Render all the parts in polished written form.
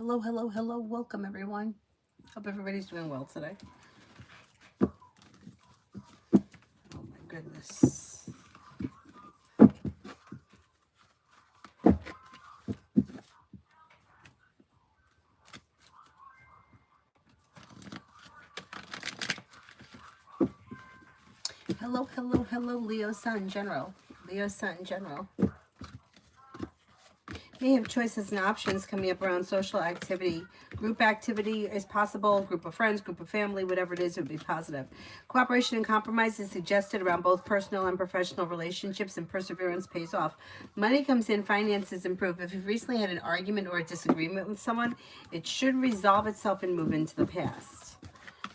Hello, hello, hello. Welcome, everyone. Hope everybody's doing well today. Oh, my goodness. Hello, hello, hello, Leo Sun General. Leo Sun General. May have choices and options coming up around social activity. Group activity is possible, group of friends, group of family, whatever it is, would be positive. Cooperation and compromise is suggested around both personal and professional relationships, and perseverance pays off. Money comes in, finances improve. If you've recently had an argument or a disagreement with someone, it should resolve itself and move into the past.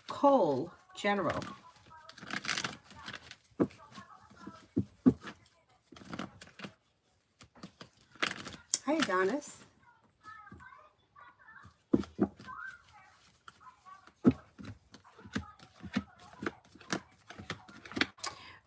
Coal, general. Hi, Adonis.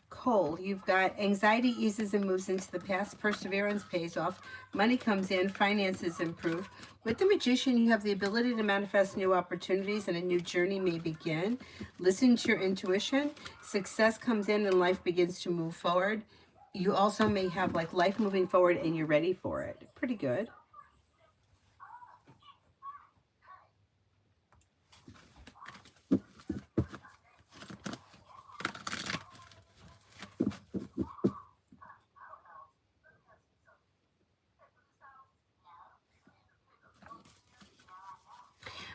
Coal, you've got anxiety eases and moves into the past, perseverance pays off, money comes in, finances improve. With the Magician, you have the ability to manifest new opportunities and a new journey may begin. Listen to your intuition. Success comes in and life begins to move forward. You also may have like life moving forward and you're ready for it. Pretty good.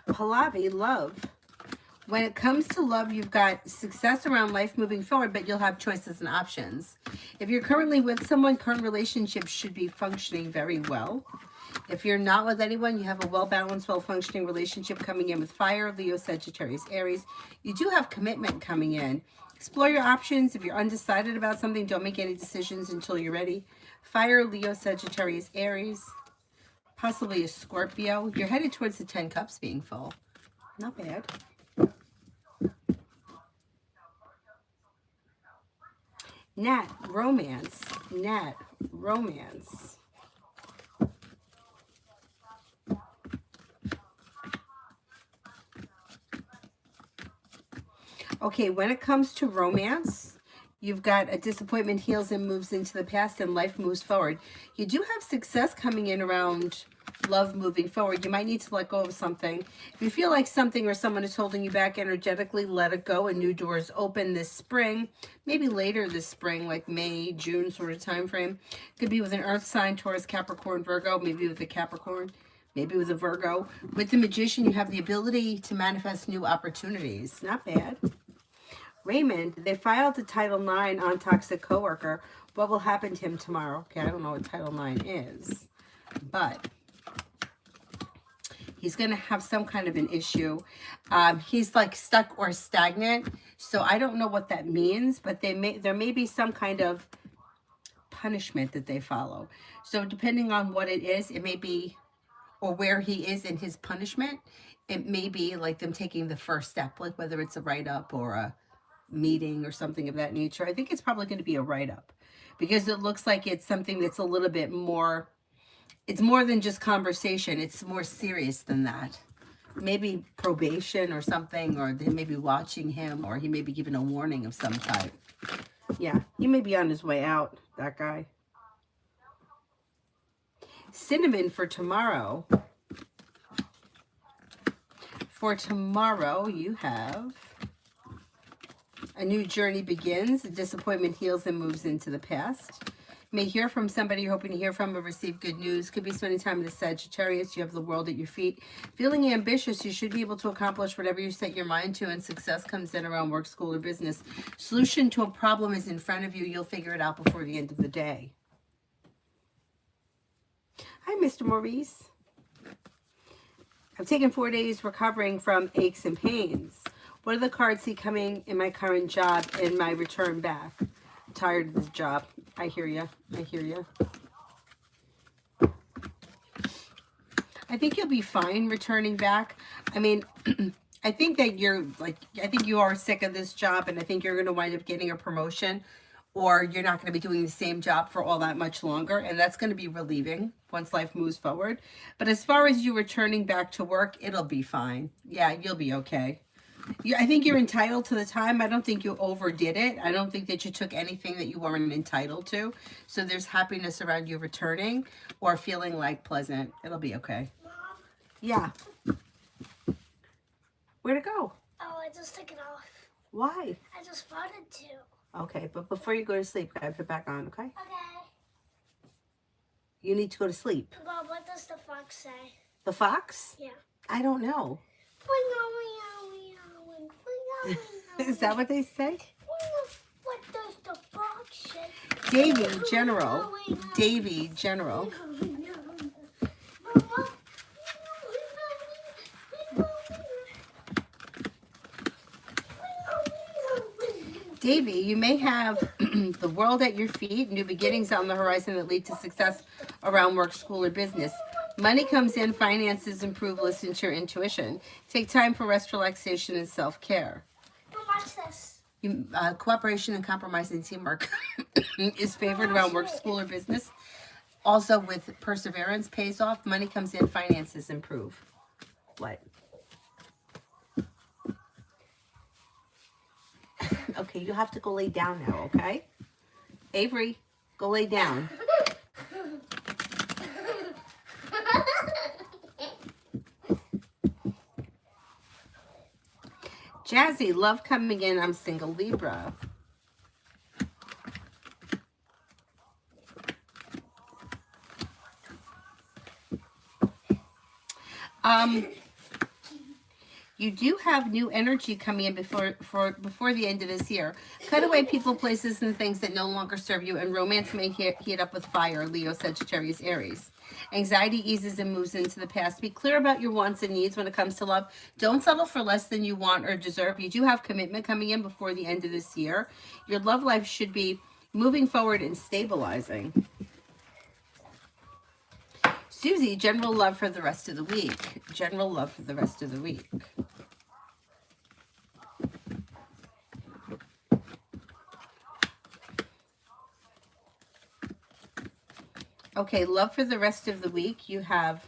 Pallavi, love. When it comes to love, you've got success around life moving forward, but you'll have choices and options. If you're currently with someone, current relationships should be functioning very well. If you're not with anyone, you have a well-balanced, well-functioning relationship coming in with fire, Leo, Sagittarius, Aries. You do have commitment coming in. Explore your options. If you're undecided about something, don't make any decisions until you're ready. Fire, Leo, Sagittarius, Aries. Possibly a Scorpio. You're headed towards the 10 cups being full. Not bad. Nat, romance. Nat, romance. Okay, when it comes to romance, you've got a disappointment heals and moves into the past and life moves forward. You do have success coming in around love moving forward. You might need to let go of something. If you feel like something or someone is holding you back energetically, let it go and new doors open this spring. Maybe later this spring, like May, June sort of time frame. Could be with an earth sign, Taurus, Capricorn, Virgo, maybe with a Capricorn. Maybe with a Virgo. With the Magician, you have the ability to manifest new opportunities. Not bad. Raymond, they filed a Title IX on toxic coworker. What will happen to him tomorrow? Okay, I don't know what Title IX is, but he's going to have some kind of an issue. He's like stuck or stagnant, so I don't know what that means, but there may be some kind of punishment that they follow. So depending on what it is, it may be, or where he is in his punishment, it may be like them taking the first step, like whether it's a write-up or a meeting or something of that nature. I think it's probably going to be a write-up because it looks like it's something that's a little bit more, it's more than just conversation. It's more serious than that. Maybe probation or something, or they may be watching him, or he may be given a warning of some type. Yeah, he may be on his way out, that guy. Cinnamon for tomorrow. For tomorrow, you have a new journey begins. A disappointment heals and moves into the past. May hear from somebody you're hoping to hear from or receive good news. Could be spending time with the Sagittarius. You have the world at your feet. Feeling ambitious, you should be able to accomplish whatever you set your mind to, and success comes in around work, school, or business. Solution to a problem is in front of you. You'll figure it out before the end of the day. Hi, Mr. Maurice. I've taken 4 days recovering from aches and pains. What are the cards see coming in my current job and my return back? I'm tired of this job. I hear you. I hear you. I think you'll be fine returning back. I mean, I think that you're like, I think you are sick of this job, and I think you're going to wind up getting a promotion or you're not going to be doing the same job for all that much longer, and that's going to be relieving once life moves forward. But as far as you returning back to work, it'll be fine. Yeah, you'll be okay. I think you're entitled to the time. I don't think you overdid it. I don't think that you took anything that you weren't entitled to. So there's happiness around you returning or feeling like pleasant. It'll be okay. Mom? Yeah. Where'd it go? Oh, I just took it off. Why? I just wanted to. Okay, but before you go to sleep, I put it back on, okay? Okay. You need to go to sleep. Mom, what does the fox say? The fox? Yeah. I don't know. Is that what they say? What does the fox say? Davy General. Davy General. Davy, you may have the world at your feet, new beginnings on the horizon that lead to success around work, school, or business. Money comes in, finances improve, listen to your intuition. Take time for rest, relaxation, and self-care. Watch this. Cooperation and compromise and teamwork is favored around work, school, or business. Also with perseverance pays off, money comes in, finances improve. What? Okay, you have to go lay down now, okay? Avery, go lay down. Jazzy, love coming in. I'm single Libra. You do have new energy coming in before the end of this year. Cut away people, places, and things that no longer serve you, and romance may heat up with fire, Leo, Sagittarius, Aries. Anxiety eases and moves into the past. Be clear about your wants and needs when it comes to love. Don't settle for less than you want or deserve. You do have commitment coming in before the end of this year. Your love life should be moving forward and stabilizing. Susie, general love for the rest of the week. General love for the rest of the week. Okay, love for the rest of the week. You have,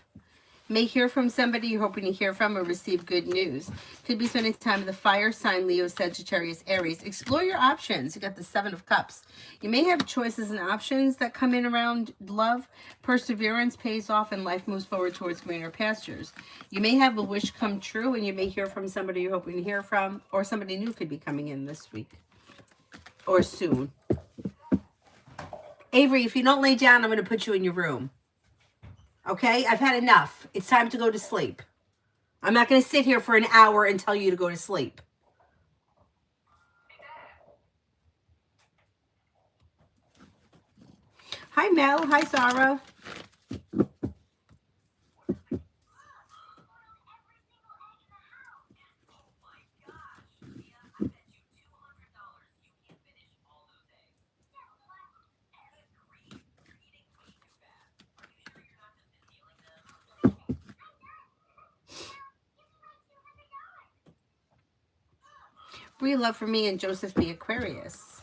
may hear from somebody you're hoping to hear from or receive good news. Could be spending time with the fire sign, Leo, Sagittarius, Aries. Explore your options. You got the Seven of Cups. You may have choices and options that come in around love. Perseverance pays off and life moves forward towards greener pastures. You may have a wish come true and you may hear from somebody you're hoping to hear from, or somebody new could be coming in this week or soon. Avery, if you don't lay down, I'm going to put you in your room. Okay? I've had enough. It's time to go to sleep. I'm not going to sit here for an hour and tell you to go to sleep. Hi, Mel. Hi, Sarah. Bree, love for me, and Joseph B. Aquarius.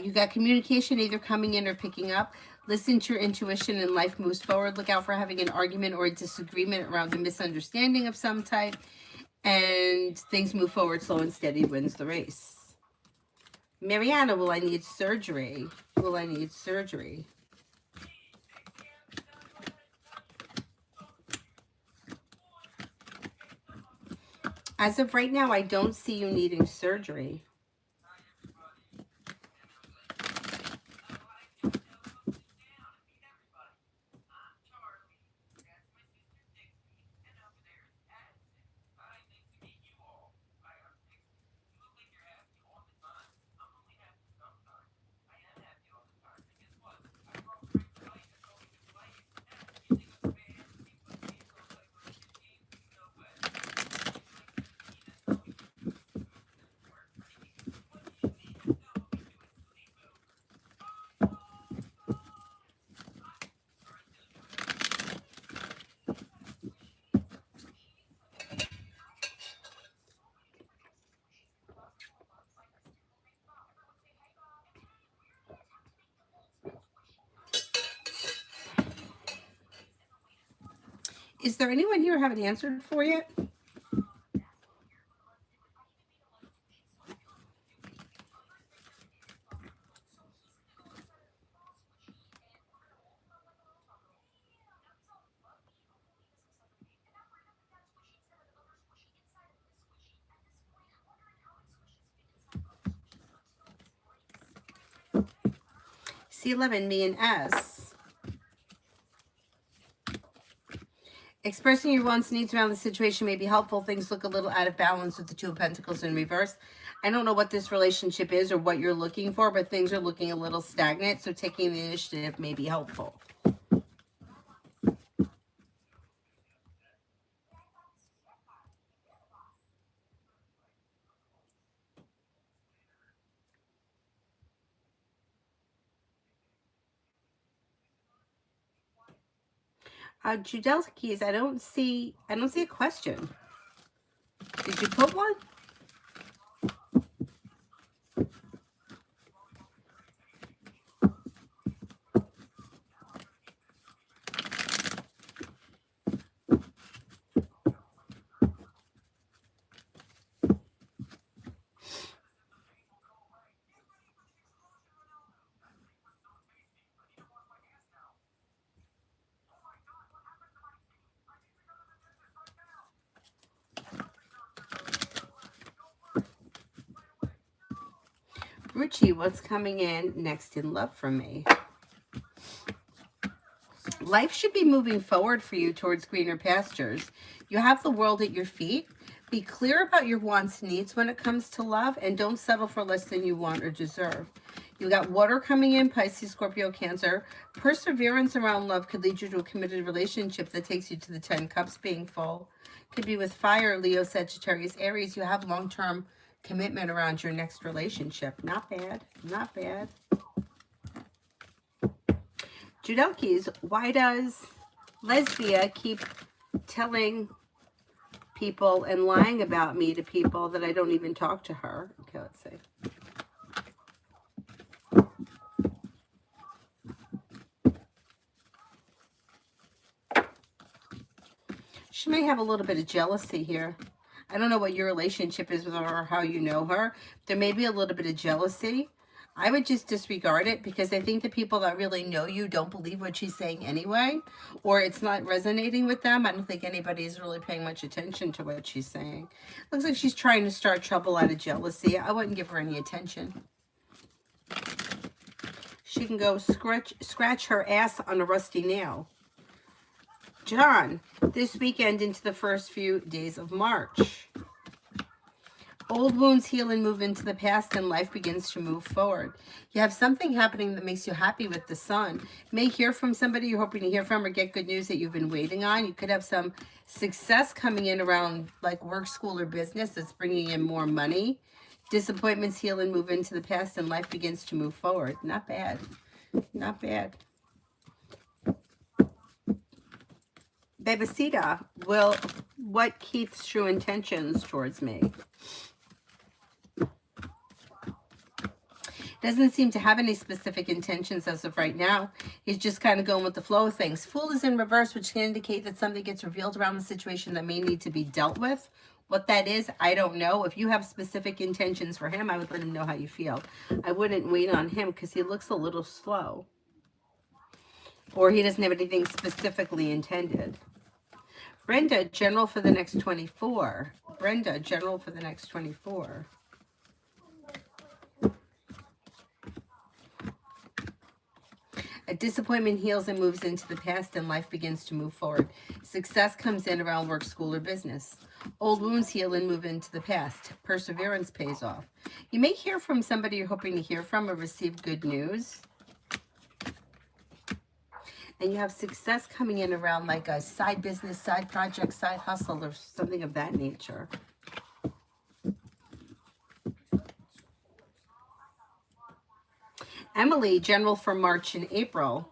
You got communication either coming in or picking up. Listen to your intuition and life moves forward. Look out for having an argument or a disagreement around a misunderstanding of some type. And things move forward slow and steady wins the race. Mariana, will I need surgery? Will I need surgery? As of right now, I don't see you needing surgery. Is there anyone here who haven't answered for yet? C11, me and S. Expressing your wants and needs around the situation may be helpful. Things look a little out of balance with the Two of Pentacles in reverse. I don't know what this relationship is or what you're looking for, but things are looking a little stagnant, so taking the initiative may be helpful. Judel Keys, I don't see a question. Did you put one? Richie, what's coming in next in love from me? Life should be moving forward for you towards greener pastures. You have the world at your feet. Be clear about your wants and needs when it comes to love, and don't settle for less than you want or deserve. You got water coming in, Pisces, Scorpio, Cancer. Perseverance around love could lead you to a committed relationship that takes you to the 10 cups being full. Could be with fire, Leo, Sagittarius, Aries. You have long-term commitment around your next relationship. Not bad. Not bad. Judelkis, why does Lesbia keep telling people and lying about me to people that I don't even talk to her? Okay, let's see. She may have a little bit of jealousy here. I don't know what your relationship is with her or how you know her. There may be a little bit of jealousy. I would just disregard it, because I think the people that really know you don't believe what she's saying anyway, or it's not resonating with them. I don't think anybody's really paying much attention to what she's saying. Looks like she's trying to start trouble out of jealousy. I wouldn't give her any attention. She can go scratch her ass on a rusty nail. John, this weekend into the first few days of March. Old wounds heal and move into the past, and life begins to move forward. You have something happening that makes you happy with the sun. You may hear from somebody you're hoping to hear from, or get good news that you've been waiting on. You could have some success coming in around like work, school, or business that's bringing in more money. Disappointments heal and move into the past, and life begins to move forward. Not bad. Not bad. Bebecita, what Keith's true intentions towards me? Doesn't seem to have any specific intentions as of right now. He's just kind of going with the flow of things. Fool is in reverse, which can indicate that something gets revealed around the situation that may need to be dealt with. What that is, I don't know. If you have specific intentions for him, I would let him know how you feel. I wouldn't wait on him because he looks a little slow. Or he doesn't have anything specifically intended. Brenda, general for the next 24. Brenda, general for the next 24. A disappointment heals and moves into the past, and life begins to move forward. Success comes in around work, school, or business. Old wounds heal and move into the past. Perseverance pays off. You may hear from somebody you're hoping to hear from or receive good news. And you have success coming in around like a side business, side project, side hustle, or something of that nature. Emily, general for March and April.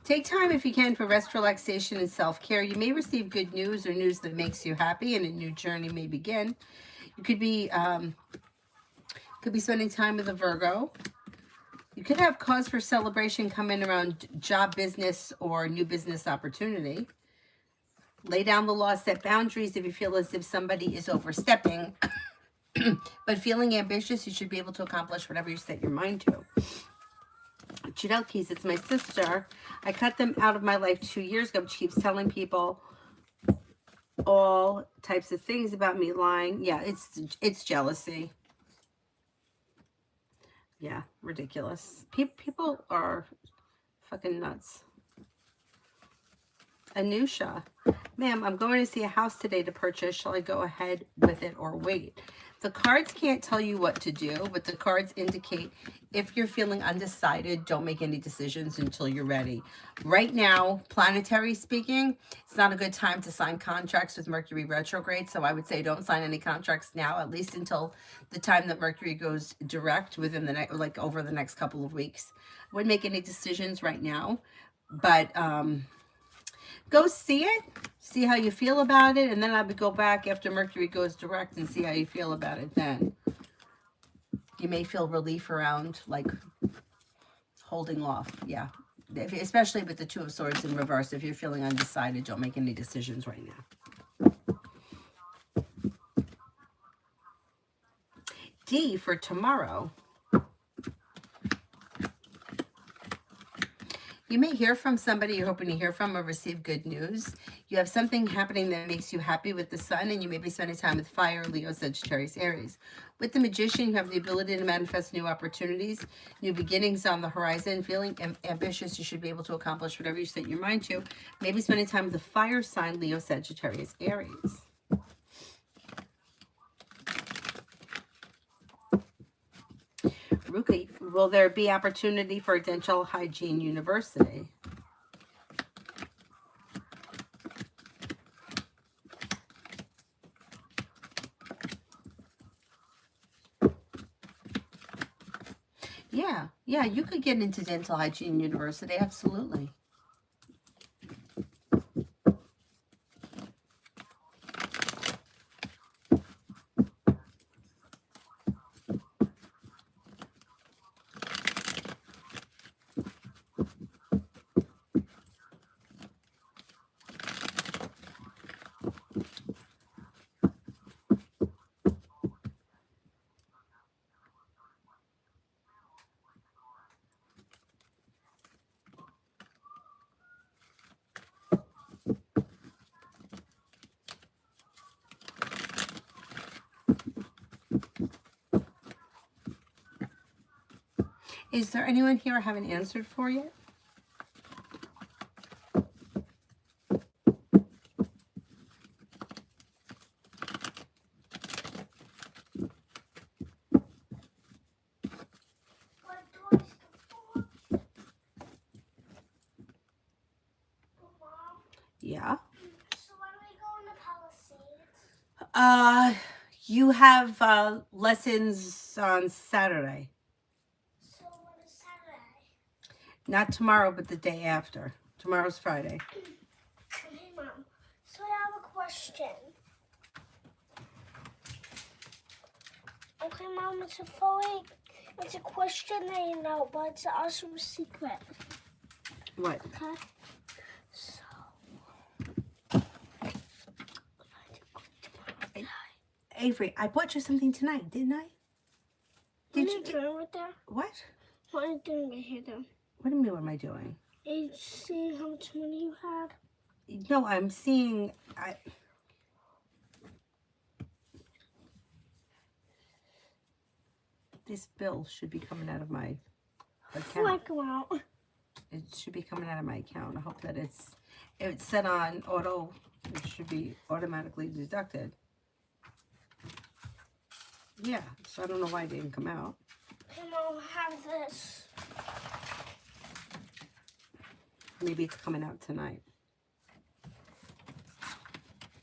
Take time if you can for rest, relaxation, and self-care. You may receive good news or news that makes you happy, and a new journey may begin. You could be spending time with a Virgo. You could have cause for celebration come in around job, business, or new business opportunity. Lay down the law, set boundaries if you feel as if somebody is overstepping. But feeling ambitious, you should be able to accomplish whatever you set your mind to. Chidelkis, it's my sister. I cut them out of my life 2 years ago, but she keeps telling people all types of things about me lying. Yeah, it's jealousy. Yeah, ridiculous. People are fucking nuts. Anusha, ma'am, I'm going to see a house today to purchase. Shall I go ahead with it or wait? The cards can't tell you what to do, but the cards indicate if you're feeling undecided, don't make any decisions until you're ready. Right now, planetary speaking, it's not a good time to sign contracts with Mercury retrograde. So I would say don't sign any contracts now, at least until the time that Mercury goes direct within the next, like over the next couple of weeks. I wouldn't make any decisions right now, but go see it, see how you feel about it, and then I would go back after Mercury goes direct and see how you feel about it then. You may feel relief around, like, holding off. Yeah. Especially with the Two of Swords in reverse. If you're feeling undecided, don't make any decisions right now. D for tomorrow. You may hear from somebody you're hoping to hear from or receive good news. You have something happening that makes you happy with the sun, and you may be spending time with fire, Leo, Sagittarius, Aries. With the Magician, you have the ability to manifest new opportunities, new beginnings on the horizon. Feeling ambitious, you should be able to accomplish whatever you set your mind to. Maybe spending time with the fire sign, Leo, Sagittarius, Aries. Ruka, will there be opportunity for a dental hygiene university? Yeah, you could get into dental hygiene university, absolutely. Is there anyone here I haven't answered for yet? Yeah. So when we go in the Palisades? You have lessons on Saturday. So what is Saturday? Not tomorrow, but the day after. Tomorrow's Friday. Okay, Mom. So I have a question. Okay, Mom, it's a question that you know, but it's also a secret. What? Okay? So, Avery, I bought you something tonight, didn't I? what are you doing with that? What? What are you doing right here, though? What do you mean, what am I doing? You see how much money you had? No, I'm seeing... This bill should be coming out of my account. Like out. It should be coming out of my account. I hope that it's set on auto. It should be automatically deducted. Yeah, so I don't know why it didn't come out. Okay, Mom, have this. Maybe it's coming out tonight.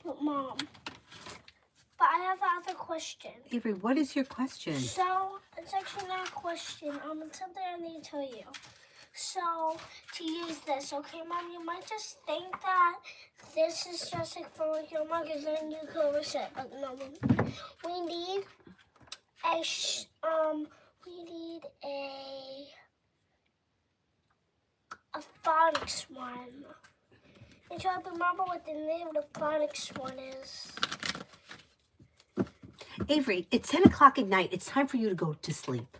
But Mom, I have another question. Avery, what is your question? So, it's actually not a question. It's something I need to tell you. So, to use this, okay, Mom, you might just think that this is just like for like your mug, and then you can reverse it. But no, we need a a phonics one. And try to remember what the name of the phonics one is. Avery, it's 10 o'clock at night. It's time for you to go to sleep.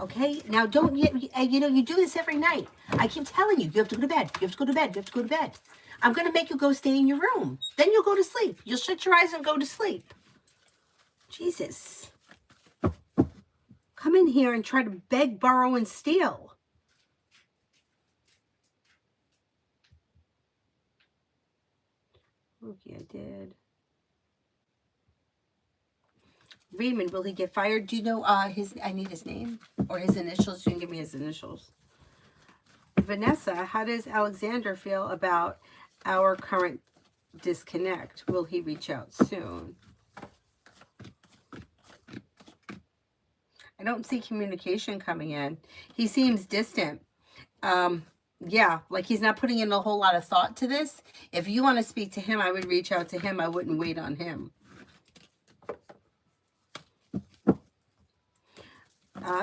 Okay? Now, don't, you do this every night. I keep telling you, you have to go to bed. You have to go to bed. You have to go to bed. I'm going to make you go stay in your room. Then you'll go to sleep. You'll shut your eyes and go to sleep. Jesus. Come in here and try to beg, borrow, and steal. Okay, I did. Raymond, will he get fired? Do you know I need his name or his initials? You can give me his initials. Vanessa, how does Alexander feel about our current disconnect? Will he reach out soon? I don't see communication coming in. He seems distant. Yeah, like he's not putting in a whole lot of thought to this. If you want to speak to him, I would reach out to him. I wouldn't wait on him.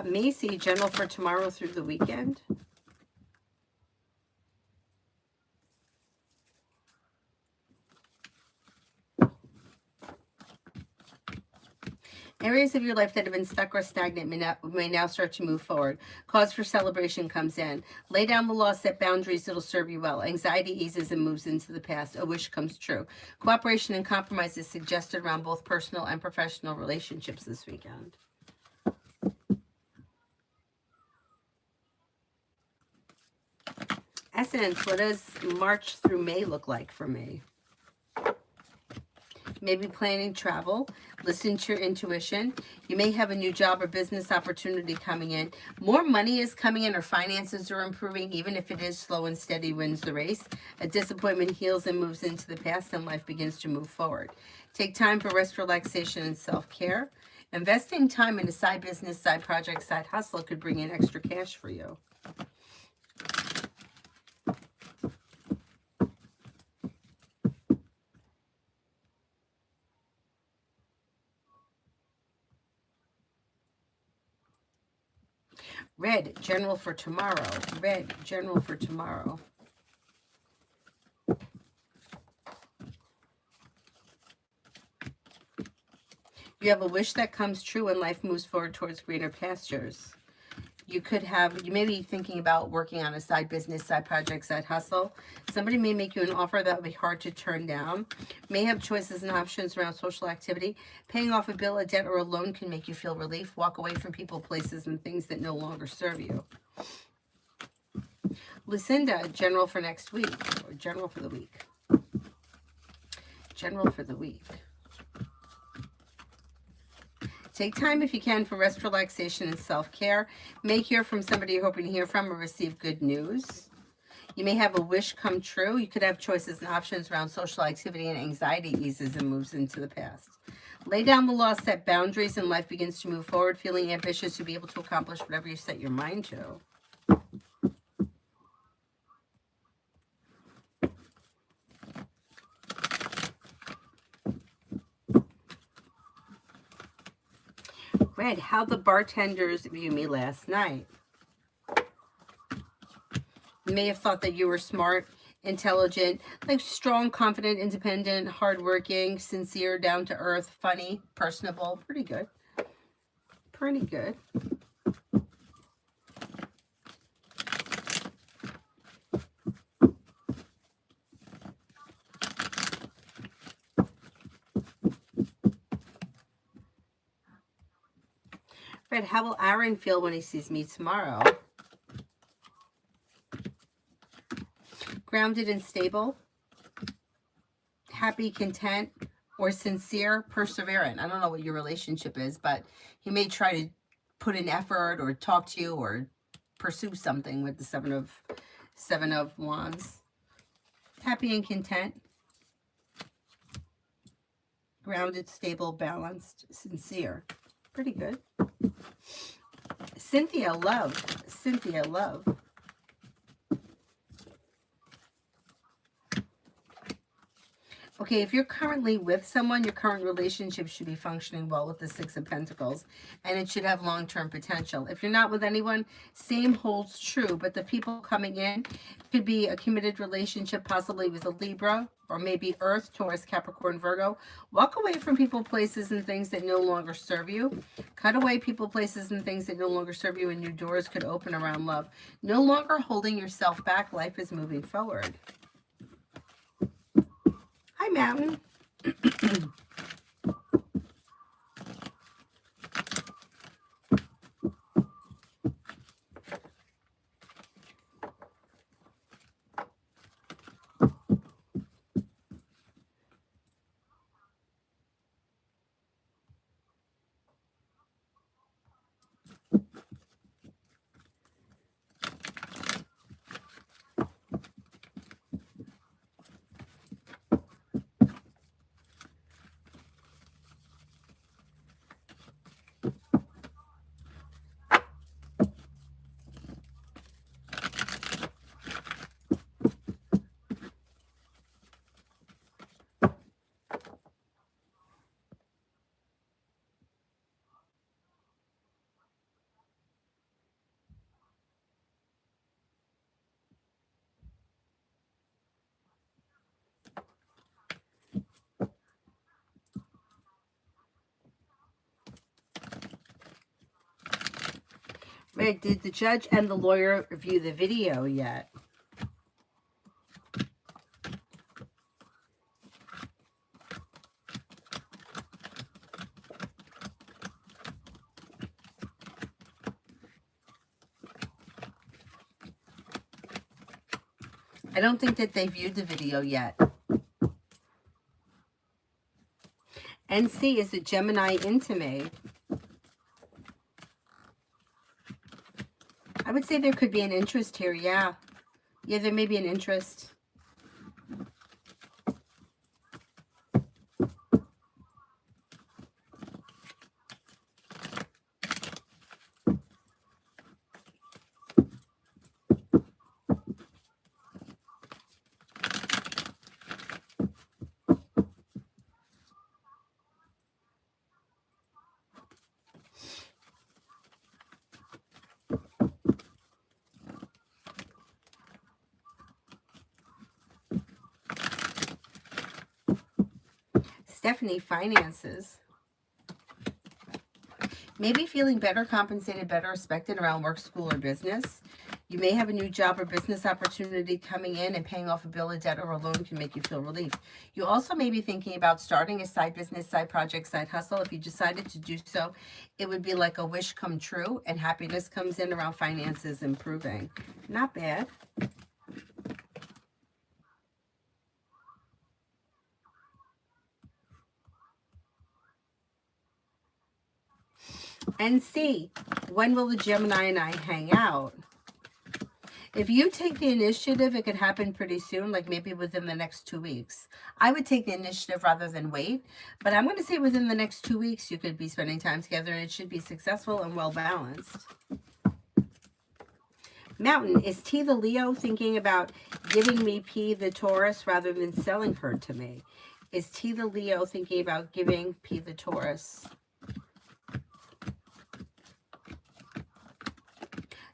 Macy, general for tomorrow through the weekend. Areas of your life that have been stuck or stagnant may now start to move forward. Cause for celebration comes in. Lay down the law, set boundaries that'll serve you well. Anxiety eases and moves into the past. A wish comes true. Cooperation and compromise is suggested around both personal and professional relationships this weekend. Essence, what does March through May look like for me? Maybe planning travel. Listen to your intuition. You may have a new job or business opportunity coming in. More money is coming in or finances are improving, even if it is slow and steady wins the race. A disappointment heals and moves into the past and life begins to move forward. Take time for rest, relaxation, and self-care. Investing time in a side business, side project, side hustle could bring in extra cash for you. Red, general for tomorrow. Red, general for tomorrow. You have a wish that comes true and life moves forward towards greener pastures. You may be thinking about working on a side business, side project, side hustle. Somebody may make you an offer that will be hard to turn down. May have choices and options around social activity. Paying off a bill, a debt, or a loan can make you feel relief. Walk away from people, places, and things that no longer serve you. Lucinda, general for next week, or general for the week. General for the week. Take time if you can for rest, relaxation, and self-care. May hear from somebody you're hoping to hear from or receive good news. You may have a wish come true. You could have choices and options around social activity, and anxiety eases and moves into the past. Lay down the law, set boundaries, and life begins to move forward. Feeling ambitious to be able to accomplish whatever you set your mind to. Red, how the bartenders view me last night. You may have thought that you were smart, intelligent, like strong, confident, independent, hardworking, sincere, down to earth, funny, personable. Pretty good. Pretty good. Red, how will Aaron feel when he sees me tomorrow? Grounded and stable, happy, content, or sincere, perseverant. I don't know what your relationship is, but he may try to put in effort or talk to you or pursue something with the Seven of Wands. Happy and content. Grounded, stable, balanced, sincere. Pretty good. Cynthia, love. Cynthia, love. Okay, if you're currently with someone, your current relationship should be functioning well with the Six of Pentacles, and it should have long-term potential. If you're not with anyone, same holds true, but the people coming in could be a committed relationship, possibly with a Libra, or maybe Earth, Taurus, Capricorn, Virgo. Walk away from people, places, and things that no longer serve you. Cut away people, places, and things that no longer serve you, and new doors could open around love. No longer holding yourself back. Life is moving forward. Hi, Mountain. Right, did the judge and the lawyer view the video yet? I don't think that they viewed the video yet. NC is a Gemini into me. I would say there could be an interest here, yeah. Yeah, there may be an interest. Stephanie, finances. Maybe feeling better compensated, better respected around work, school, or business. You may have a new job or business opportunity coming in, and paying off a bill, a debt, or a loan can make you feel relief. You also may be thinking about starting a side business, side project, side hustle. If you decided to do so, it would be like a wish come true, and happiness comes in around finances improving. Not bad. And see, when will the Gemini and I hang out? If you take the initiative, it could happen pretty soon, like maybe within the next 2 weeks. I would take the initiative rather than wait, but I'm going to say within the next 2 weeks you could be spending time together, and it should be successful and well balanced. Mountain, is T the Leo thinking about giving me P the Taurus rather than selling her to me? Is T the Leo thinking about giving P the Taurus?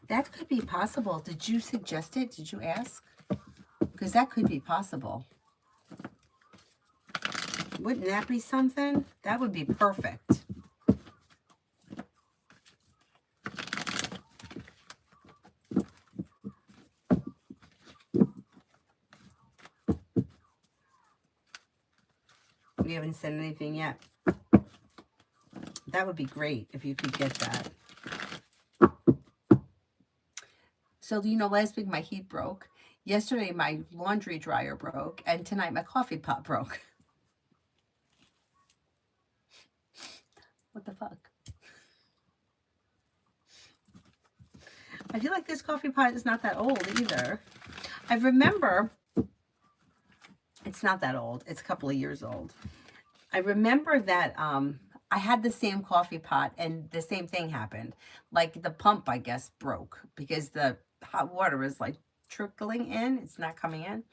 That could be possible. Did you suggest it? Did you ask? Because that could be possible. Wouldn't that be something? That would be perfect. We haven't said anything yet. That would be great if you could get that. So, you know, last week my heat broke. Yesterday my laundry dryer broke. And tonight my coffee pot broke. What the fuck? I feel like this coffee pot is not that old either. I remember, it's not that old. It's a couple of years old. I remember that I had the same coffee pot and the same thing happened. Like the pump, I guess, broke because the hot water is like trickling in. It's not coming in.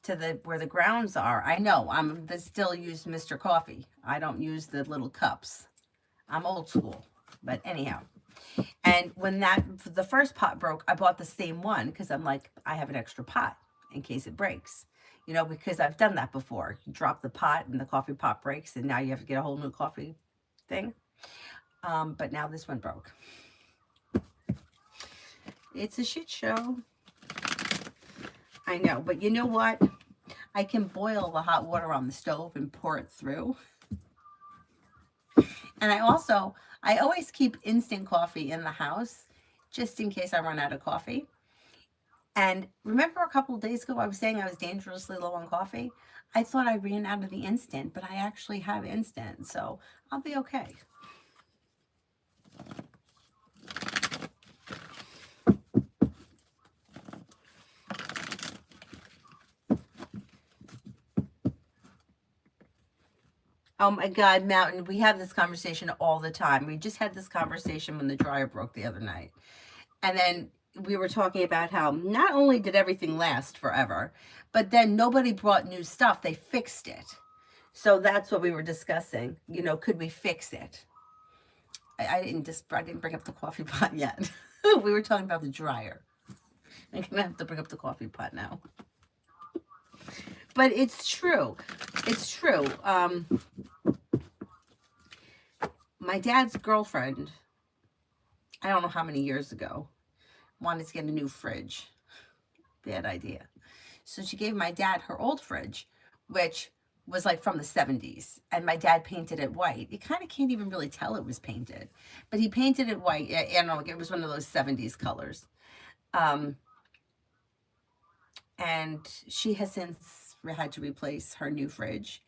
to the where the grounds are. I know I still use Mr. Coffee. I don't use the little cups. I'm old school. But anyhow, and when the first pot broke, I bought the same one because I'm like, I have an extra pot in case it breaks. You know, because I've done that before. You drop the pot and the coffee pot breaks, and now you have to get a whole new coffee thing. But now this one broke. It's a shit show. I know, but you know what? I can boil the hot water on the stove and pour it through. And I always keep instant coffee in the house just in case I run out of coffee. And remember a couple of days ago I was saying I was dangerously low on coffee? I thought I ran out of the instant, but I actually have instant, so I'll be okay. Oh my God, Mountain, we have this conversation all the time. We just had this conversation when the dryer broke the other night. And then we were talking about how not only did everything last forever, but then nobody brought new stuff. They fixed it. So that's what we were discussing. You know, could we fix it? I didn't bring up the coffee pot yet. We were talking about the dryer. I'm going to have to bring up the coffee pot now. But it's true. It's true. My dad's girlfriend, I don't know how many years ago, wanted to get a new fridge. Bad idea. So she gave my dad her old fridge, which was like from the 70s. And my dad painted it white. You kind of can't even really tell it was painted. But he painted it white. I don't know, it was one of those 70s colors. And she has since had to replace her new fridge.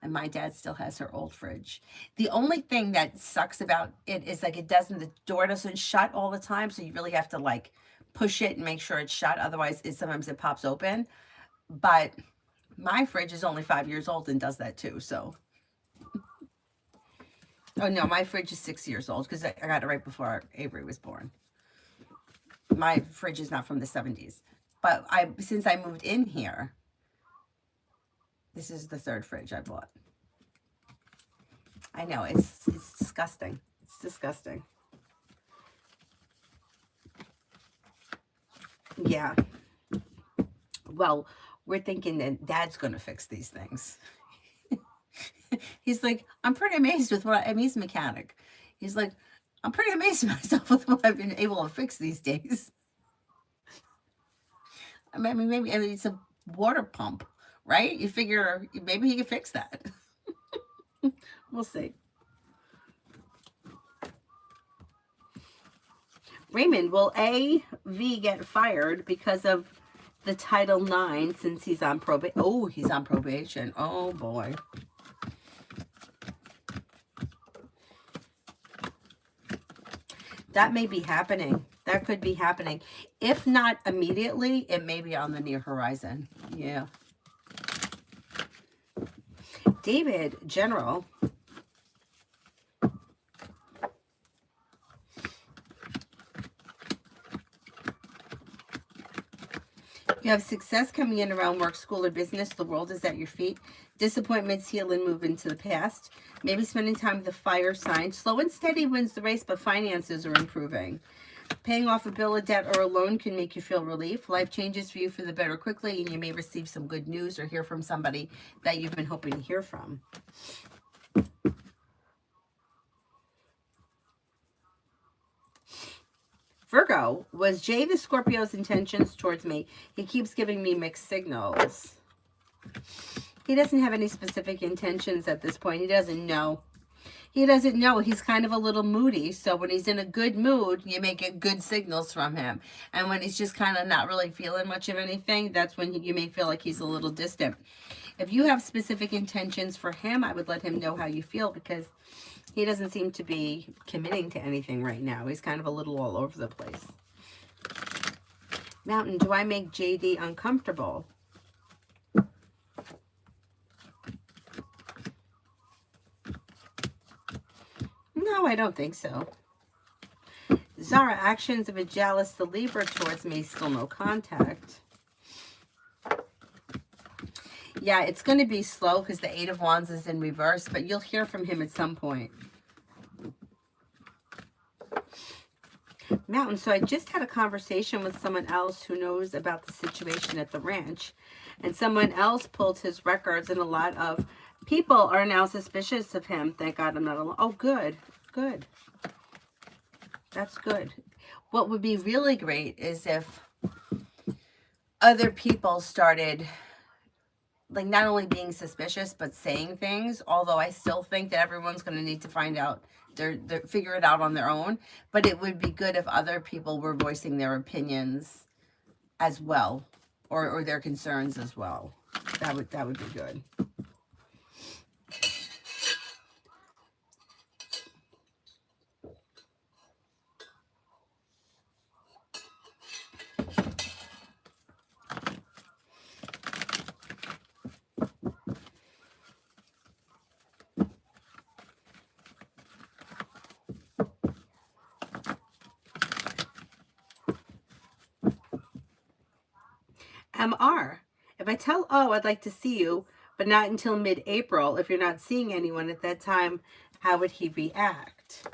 And my dad still has her old fridge. The only thing that sucks about it is like the door doesn't shut all the time. So you really have to like push it and make sure it's shut. Otherwise, sometimes it pops open. But my fridge is only 5 years old and does that too. So, oh no, my fridge is 6 years old because I got it right before Avery was born. My fridge is not from the 70s. But since I moved in here, this is the third fridge I bought. I know, it's disgusting. It's disgusting. Yeah. Well, we're thinking that Dad's going to fix these things. He's like, I'm pretty amazed with he's a mechanic. He's like, I'm pretty amazed with myself with what I've been able to fix these days. I mean, maybe it's a water pump. Right? You figure maybe he can fix that. We'll see. Raymond, will AV get fired because of the Title IX since he's on probation? Oh, he's on probation. Oh, boy. That may be happening. That could be happening. If not immediately, it may be on the near horizon. Yeah. David, General. You have success coming in around work, school, or business. The world is at your feet. Disappointments heal and move into the past. Maybe spending time with the fire sign. Slow and steady wins the race, but finances are improving. Paying off a bill, a debt, or a loan can make you feel relief. Life changes for you for the better quickly, and you may receive some good news or hear from somebody that you've been hoping to hear from. Virgo, was Jay the Scorpio's intentions towards me? He keeps giving me mixed signals. He doesn't have any specific intentions at this point. He doesn't know. He doesn't know. He's kind of a little moody. So when he's in a good mood, you may get good signals from him. And when he's just kind of not really feeling much of anything, that's when you may feel like he's a little distant. If you have specific intentions for him, I would let him know how you feel because he doesn't seem to be committing to anything right now. He's kind of a little all over the place. Mountain, do I make JD uncomfortable? No, I don't think so. Zara, actions of a jealous the Libra towards me, still no contact. Yeah, it's going to be slow because the Eight of Wands is in reverse, but you'll hear from him at some point. Mountain. So I just had a conversation with someone else who knows about the situation at the ranch. And someone else pulled his records, and a lot of people are now suspicious of him. Thank God I'm not alone. Oh, good. Good. That's good. What would be really great is if other people started, like, not only being suspicious, but saying things, although I still think that everyone's going to need to find out, they're figure it out on their own. But it would be good if other people were voicing their opinions as well, or their concerns as well. That would be good. MR. If I tell O I'd like to see you, but not until mid-April, if you're not seeing anyone at that time, how would he react?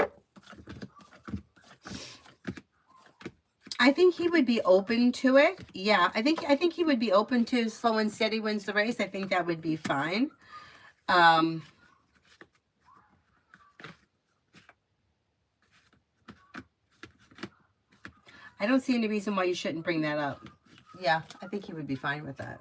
I think he would be open to it. Yeah, I think he would be open to slow and steady wins the race. I think that would be fine. I don't see any reason why you shouldn't bring that up. Yeah, I think he would be fine with that.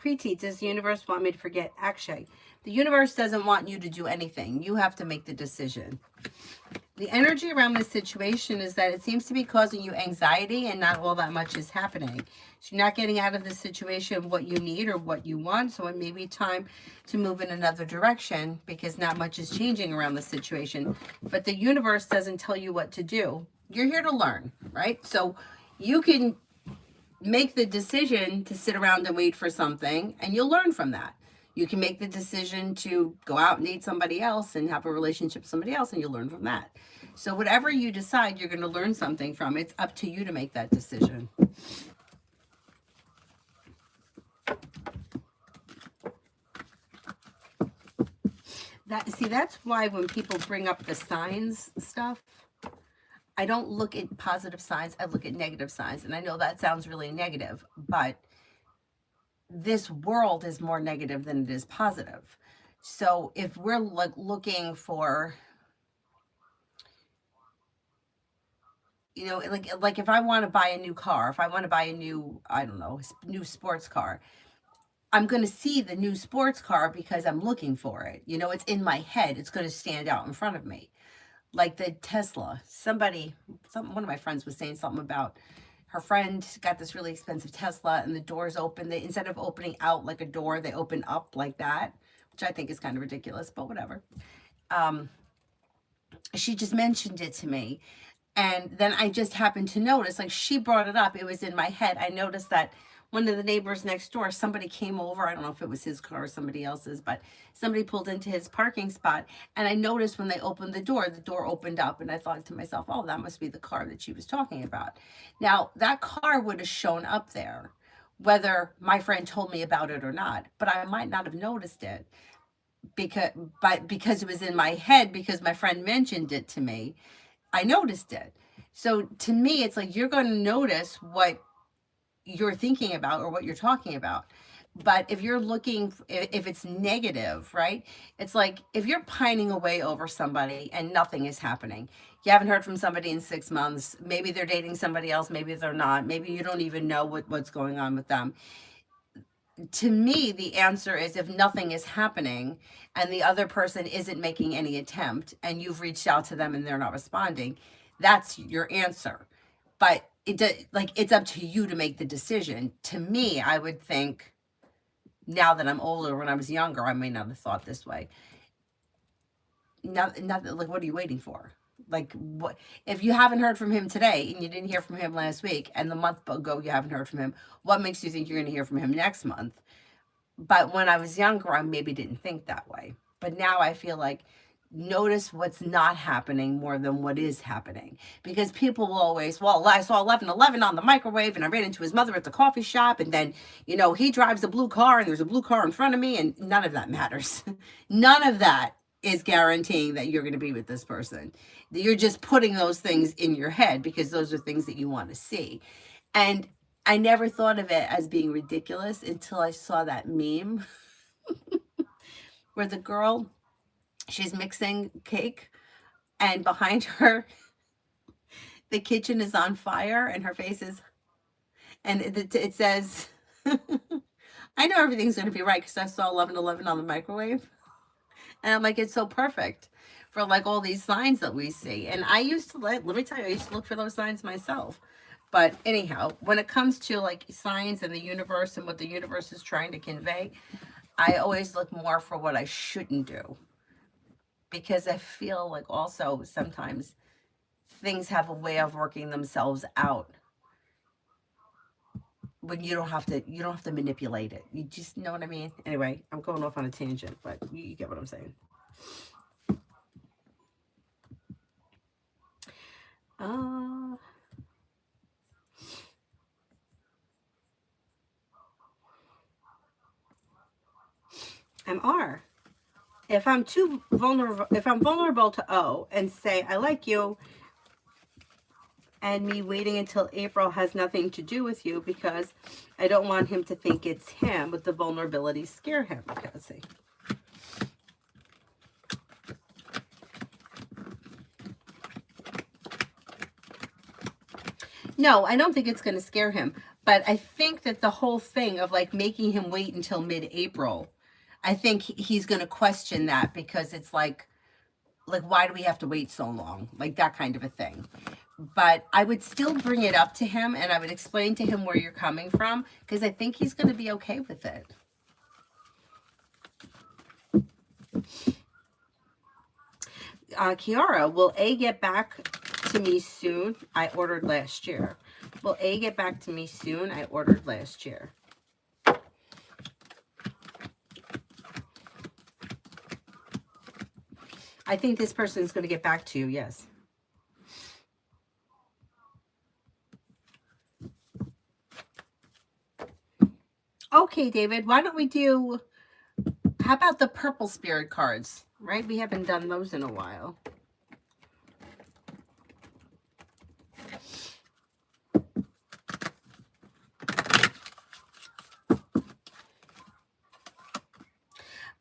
Preeti, does the universe want me to forget Akshay? The universe doesn't want you to do anything. You have to make the decision. The energy around this situation is that it seems to be causing you anxiety and not all that much is happening. So you're not getting out of this situation what you need or what you want. So it may be time to move in another direction because not much is changing around the situation. But the universe doesn't tell you what to do. You're here to learn, right? So you can make the decision to sit around and wait for something, and you'll learn from that. You can make the decision to go out and date somebody else and have a relationship with somebody else, and you'll learn from that. So whatever you decide, you're going to learn something from. It's up to you to make that decision. That's why when people bring up the signs stuff, I don't look at positive signs, I look at negative signs. And I know that sounds really negative, but this world is more negative than it is positive. So if we're looking for, you know, like if I want to buy a new car, if I want to buy a new, I don't know, new sports car, I'm going to see the new sports car because I'm looking for it. You know, it's in my head. It's going to stand out in front of me. Like the Tesla. One of my friends was saying something about her friend got this really expensive Tesla and the doors open. They, instead of opening out like a door, they open up like that, which I think is kind of ridiculous, but whatever. She just mentioned it to me. And then I just happened to notice, like she brought it up. It was in my head. I noticed that one of the neighbors next door, somebody came over. I don't know if it was his car or somebody else's, but somebody pulled into his parking spot. And I noticed when they opened the door opened up. And I thought to myself, oh, that must be the car that she was talking about. Now, that car would have shown up there, whether my friend told me about it or not. But I might not have noticed it because it was in my head, because my friend mentioned it to me. I noticed it. So to me, it's like you're going to notice what you're thinking about or what you're talking about. But if you're looking, if it's negative, right? It's like if you're pining away over somebody and nothing is happening, You haven't heard from somebody in 6 months. Maybe they're dating somebody else. Maybe they're not. Maybe you don't even know what's going on with them. To me, the answer is if nothing is happening and the other person isn't making any attempt and you've reached out to them and they're not responding, that's your answer. But it's up to you to make the decision. To me, I would think, now that I'm older, when I was younger, I may not have thought this way. Not like, what are you waiting for? Like, what if you haven't heard from him today and you didn't hear from him last week and the month ago you haven't heard from him? What makes you think you're going to hear from him next month? But when I was younger, I maybe didn't think that way. But now I feel like notice what's not happening more than what is happening. Because people will always, well, I saw 11:11 on the microwave and I ran into his mother at the coffee shop. And then, he drives a blue car and there's a blue car in front of me. And none of that matters. None of that is guaranteeing that you're going to be with this person. You're just putting those things in your head because those are things that you want to see. And I never thought of it as being ridiculous until I saw that meme where the girl, she's mixing cake and behind her, the kitchen is on fire and her face is, and it says, I know everything's going to be right because I saw 11:11 on the microwave. And I'm like, it's so perfect for like all these signs that we see. And I used to let me tell you, I used to look for those signs myself. But anyhow, when it comes to like signs and the universe and what the universe is trying to convey, I always look more for what I shouldn't do. Because I feel like also sometimes things have a way of working themselves out when you don't have to manipulate it. You just know what I mean? Anyway, I'm going off on a tangent, but you get what I'm saying. MR. If I'm vulnerable to O and say I like you, and me waiting until April has nothing to do with you because I don't want him to think it's him, but the vulnerability scare him. Okay, let's see. No, I don't think it's going to scare him, but I think that the whole thing of like making him wait until mid-April, I think he's going to question that because it's like why do we have to wait so long? Like that kind of a thing. But I would still bring it up to him and I would explain to him where you're coming from because I think he's going to be okay with it. Kiara, will A get back to me soon? I ordered last year. Will A get back to me soon? I ordered last year. I think this person is going to get back to you, yes. Okay, David, why don't we do, how about the purple spirit cards, right? We haven't done those in a while.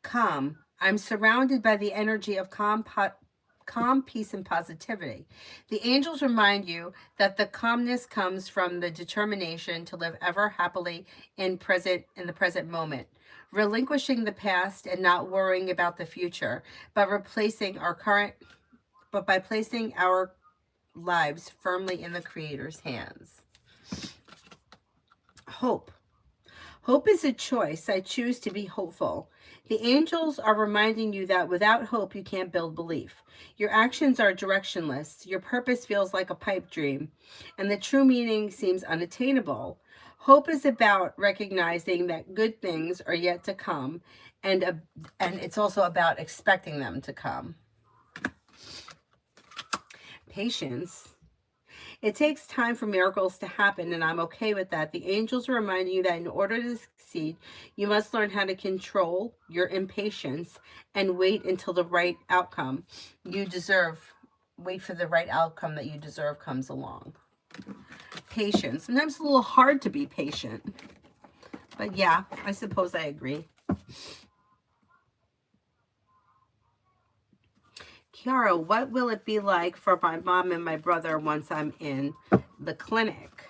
Calm. I'm surrounded by the energy of calm, peace, and positivity. The angels remind you that the calmness comes from the determination to live ever happily in the present moment, relinquishing the past and not worrying about the future, but by placing our lives firmly in the Creator's hands. Hope. Hope is a choice. I choose to be hopeful. The angels are reminding you that without hope, you can't build belief. Your actions are directionless. Your purpose feels like a pipe dream, and the true meaning seems unattainable. Hope is about recognizing that good things are yet to come, and it's also about expecting them to come. Patience. It takes time for miracles to happen, and I'm okay with that. The angels are reminding you that in order to succeed, you must learn how to control your impatience and wait until the right outcome you deserve. Wait for the right outcome that you deserve comes along. Patience. Sometimes it's a little hard to be patient. But yeah, I suppose I agree. Kiara, what will it be like for my mom and my brother once I'm in the clinic?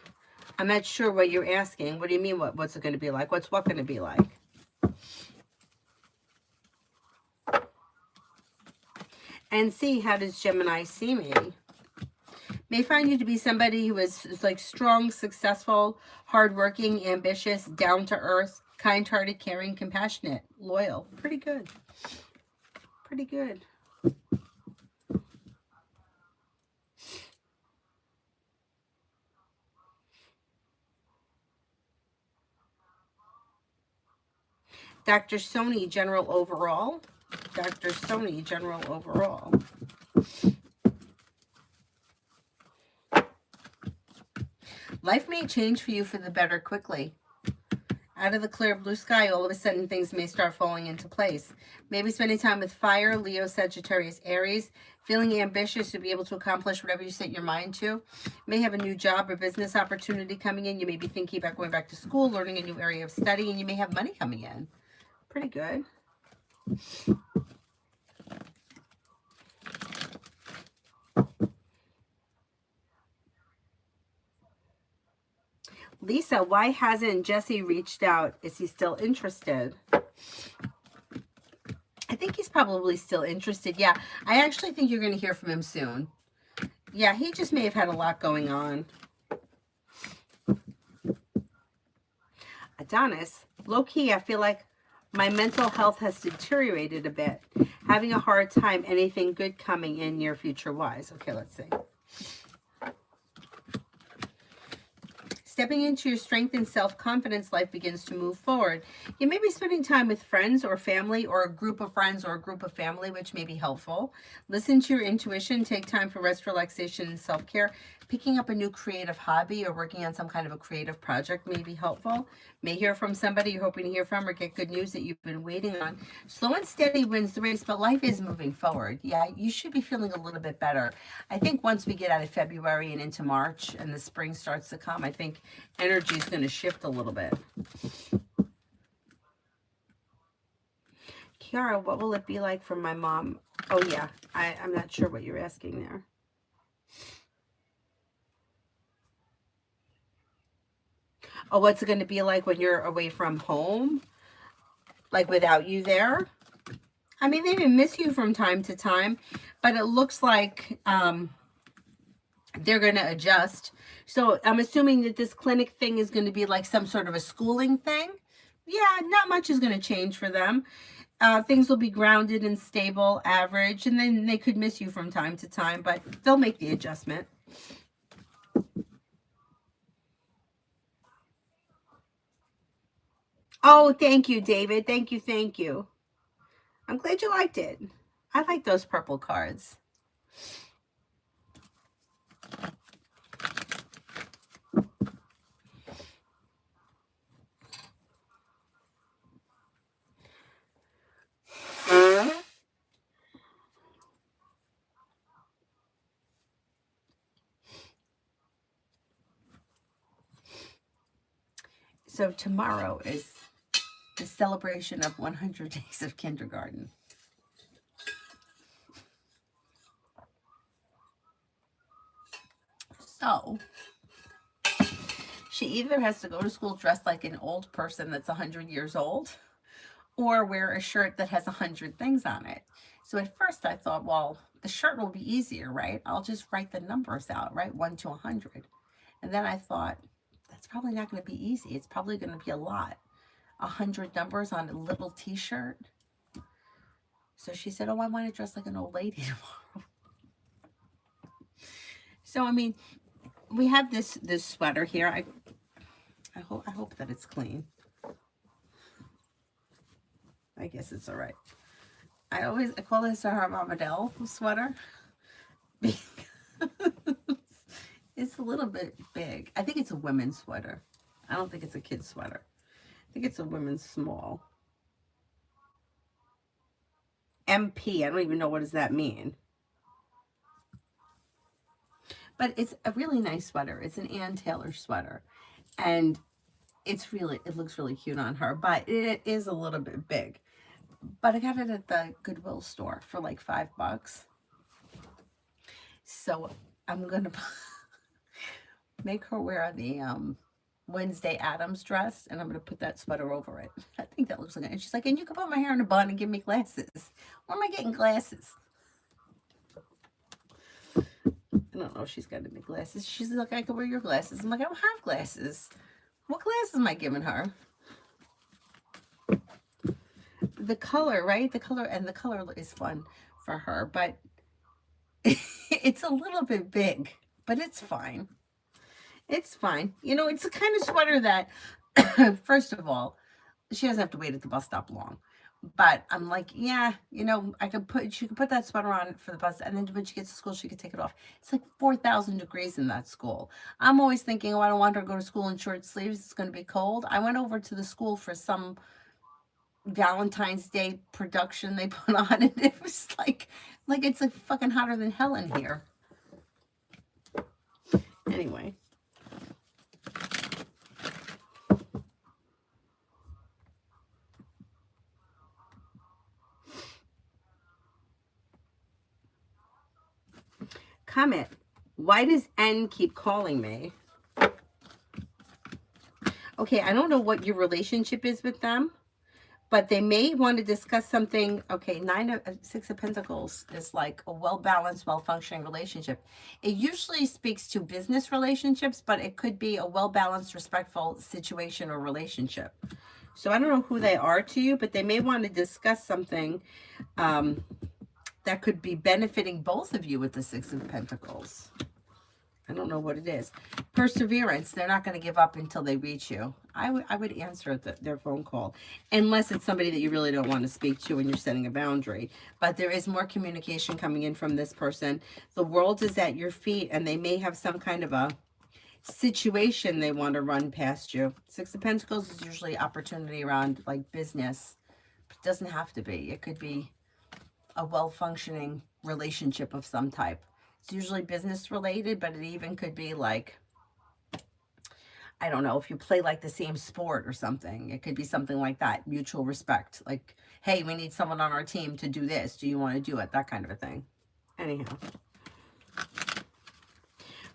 I'm not sure what you're asking. What do you mean, what's it going to be like? What's what going to be like? And see, how does Gemini see me? May find you to be somebody who is like strong, successful, hardworking, ambitious, down to earth, kind-hearted, caring, compassionate, loyal. Pretty good. Pretty good. Dr. Sony, general overall. Dr. Sony, general overall. Life may change for you for the better quickly. Out of the clear blue sky, all of a sudden things may start falling into place. Maybe spending time with fire, Leo, Sagittarius, Aries, feeling ambitious to be able to accomplish whatever you set your mind to. May have a new job or business opportunity coming in. You may be thinking about going back to school, learning a new area of study, and you may have money coming in. Pretty good. Lisa, why hasn't Jesse reached out? Is he still interested? I think he's probably still interested. Yeah, I actually think you're going to hear from him soon. Yeah, he just may have had a lot going on. Adonis, low-key, I feel like my mental health has deteriorated a bit. Having a hard time, anything good coming in near future-wise. Okay, let's see. Stepping into your strength and self-confidence, life begins to move forward. You may be spending time with friends or family or a group of friends or a group of family, which may be helpful. Listen to your intuition. Take time for rest, relaxation, and self-care. Picking up a new creative hobby or working on some kind of a creative project may be helpful. May hear from somebody you're hoping to hear from or get good news that you've been waiting on. Slow and steady wins the race, but life is moving forward. Yeah, you should be feeling a little bit better. I think once we get out of February and into March and the spring starts to come, I think energy is going to shift a little bit. Kiara, what will it be like for my mom? Oh, yeah, I'm not sure what you're asking there. Oh, what's it going to be like when you're away from home? Like without you there? I mean, they may miss you from time to time, but it looks like they're going to adjust. So I'm assuming that this clinic thing is going to be like some sort of a schooling thing. Yeah, not much is going to change for them. Things will be grounded and stable, average, and then they could miss you from time to time, but they'll make the adjustment. Oh, thank you, David. Thank you, thank you. I'm glad you liked it. I like those purple cards. So tomorrow is the celebration of 100 days of kindergarten. So she either has to go to school dressed like an old person that's 100 years old or wear a shirt that has 100 things on it. So at first I thought, well, the shirt will be easier, right? I'll just write the numbers out, right? 1 to 100. And then I thought, that's probably not going to be easy. It's probably going to be a lot. 100 numbers on a little t-shirt. So she said, oh, I want to dress like an old lady tomorrow. So, I mean, we have this sweater here. I hope that it's clean. I guess it's all right. I call this a Armadale sweater. It's a little bit big. I think it's a women's sweater. I don't think it's a kid's sweater. I think it's a women's small. MP. I don't even know what does that mean. But it's a really nice sweater. It's an Ann Taylor sweater. And it looks really cute on her. But it is a little bit big. But I got it at the Goodwill store for like $5. So I'm gonna make her wear the Wednesday Addams dress, and I'm gonna put that sweater over it. I think that looks like it. And she's like, and you can put my hair in a bun and give me glasses. Where am I getting glasses? I don't know if she's got any glasses. She's like, I can wear your glasses. I'm like, I don't have glasses. What glasses am I giving her? The color, right? The color is fun for her, but it's a little bit big, but it's fine. It's fine. You know, it's the kind of sweater that, first of all, she doesn't have to wait at the bus stop long. But I'm like, yeah, you know, she could put that sweater on for the bus, and then when she gets to school, she could take it off. It's like 4,000 degrees in that school. I'm always thinking, oh, I don't want her to go to school in short sleeves. It's going to be cold. I went over to the school for some Valentine's Day production they put on, and it was like it's like fucking hotter than hell in here. Anyway. Comment. Why does N keep calling me? Okay, I don't know what your relationship is with them, but they may want to discuss something. Okay, Six of Pentacles is like a well-balanced, well-functioning relationship. It usually speaks to business relationships, but it could be a well-balanced, respectful situation or relationship. So I don't know who they are to you, but they may want to discuss something that could be benefiting both of you with the Six of Pentacles. I don't know what it is. Perseverance. They're not going to give up until they reach you. I would answer their phone call. Unless it's somebody that you really don't want to speak to and you're setting a boundary. But there is more communication coming in from this person. The world is at your feet, and they may have some kind of a situation they want to run past you. Six of Pentacles is usually opportunity around like business. It doesn't have to be. It could be a well-functioning relationship of some type. It's usually business related, but it even could be like, I don't know, if you play like the same sport or something, it could be something like that. Mutual respect. Like, hey, we need someone on our team to do this. Do you want to do it? That kind of a thing. Anyhow.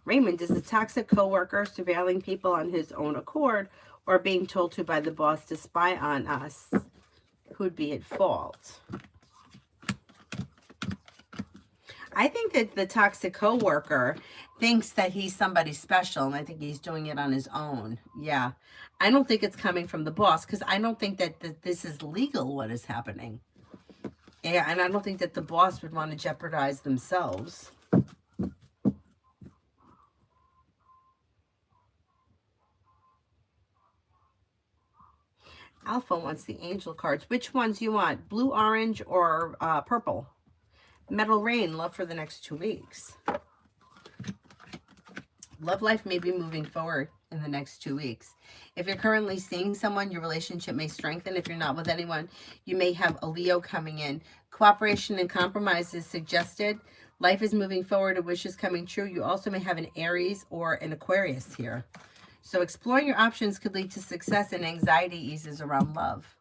Raymond, is a toxic coworker surveilling people on his own accord or being told to by the boss to spy on us? Who'd be at fault? I think that the toxic coworker thinks that he's somebody special, and I think he's doing it on his own. Yeah. I don't think it's coming from the boss, because I don't think that this is legal, what is happening. Yeah, and I don't think that the boss would want to jeopardize themselves. Alpha wants the angel cards. Which ones you want? Blue, orange, or purple? Metal Rain, love for the next 2 weeks. Love life may be moving forward in the next 2 weeks. If you're currently seeing someone, your relationship may strengthen. If you're not with anyone, you may have a Leo coming in. Cooperation and compromise is suggested. Life is moving forward. A wish is coming true. You also may have an Aries or an Aquarius here. So exploring your options could lead to success, and anxiety eases around love.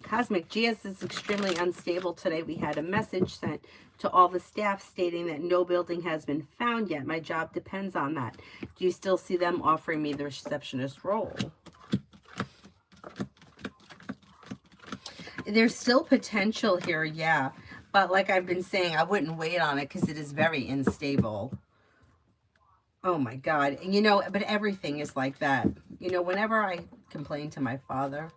Cosmic GS is extremely unstable today. We had a message sent to all the staff stating that no building has been found yet. My job depends on that. Do you still see them offering me the receptionist role? There's still potential here, yeah. But like I've been saying, I wouldn't wait on it because it is very unstable. Oh my God. And you know, but everything is like that. You know, whenever I complain to my father's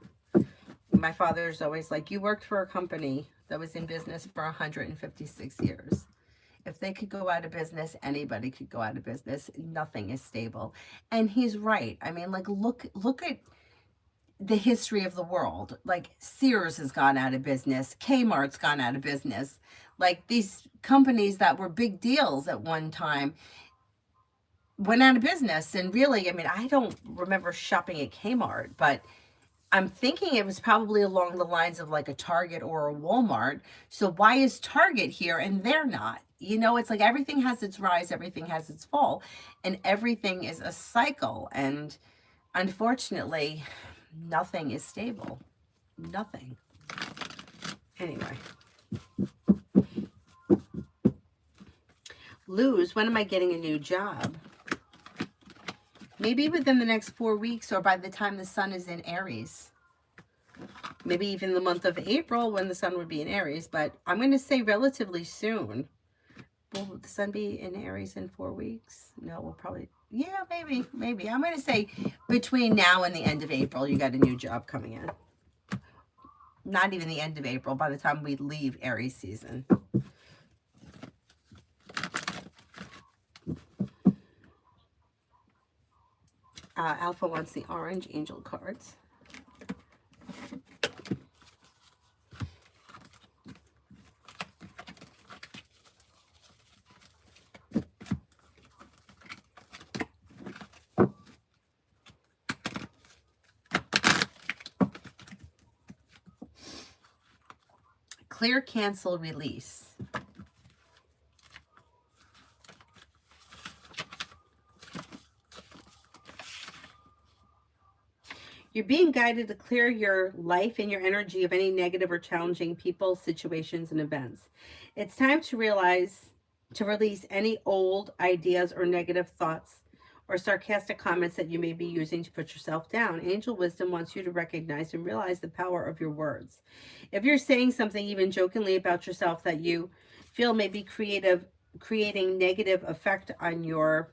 always like, you worked for a company that was in business for 156 years. If they could go out of business, anybody could go out of business. Nothing is stable. And he's right. I mean, like, look at the history of the world. Like, Sears has gone out of business. Kmart's gone out of business. Like, these companies that were big deals at one time went out of business. And really, I mean, I don't remember shopping at Kmart, but I'm thinking it was probably along the lines of like a Target or a Walmart. So why is Target here and they're not? You know, it's like everything has its rise, everything has its fall, and everything is a cycle. And unfortunately, nothing is stable. Nothing. Anyway, Luz, when am I getting a new job? Maybe within the next 4 weeks or by the time the sun is in Aries. Maybe even the month of April when the sun would be in Aries, but I'm going to say relatively soon. Will the sun be in Aries in 4 weeks? No, we'll probably, yeah, maybe. I'm going to say between now and the end of April, you got a new job coming in. Not even the end of April, by the time we leave Aries season. Alpha wants the orange angel cards. Clear, cancel, release. You're being guided to clear your life and your energy of any negative or challenging people, situations, and events. It's time to release any old ideas or negative thoughts or sarcastic comments that you may be using to put yourself down. Angel Wisdom wants you to recognize and realize the power of your words. If you're saying something even jokingly about yourself that you feel may be creating negative effect on you,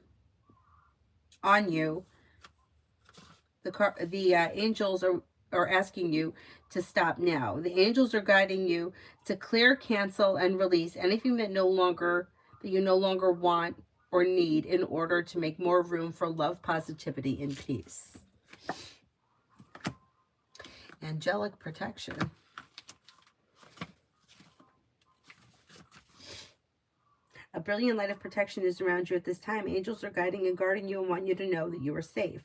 the angels are asking you to stop now. The angels are guiding you to clear, cancel, and release anything that you no longer want or need in order to make more room for love, positivity, and peace. Angelic protection. A brilliant light of protection is around you at this time. Angels are guiding and guarding you and want you to know that you are safe.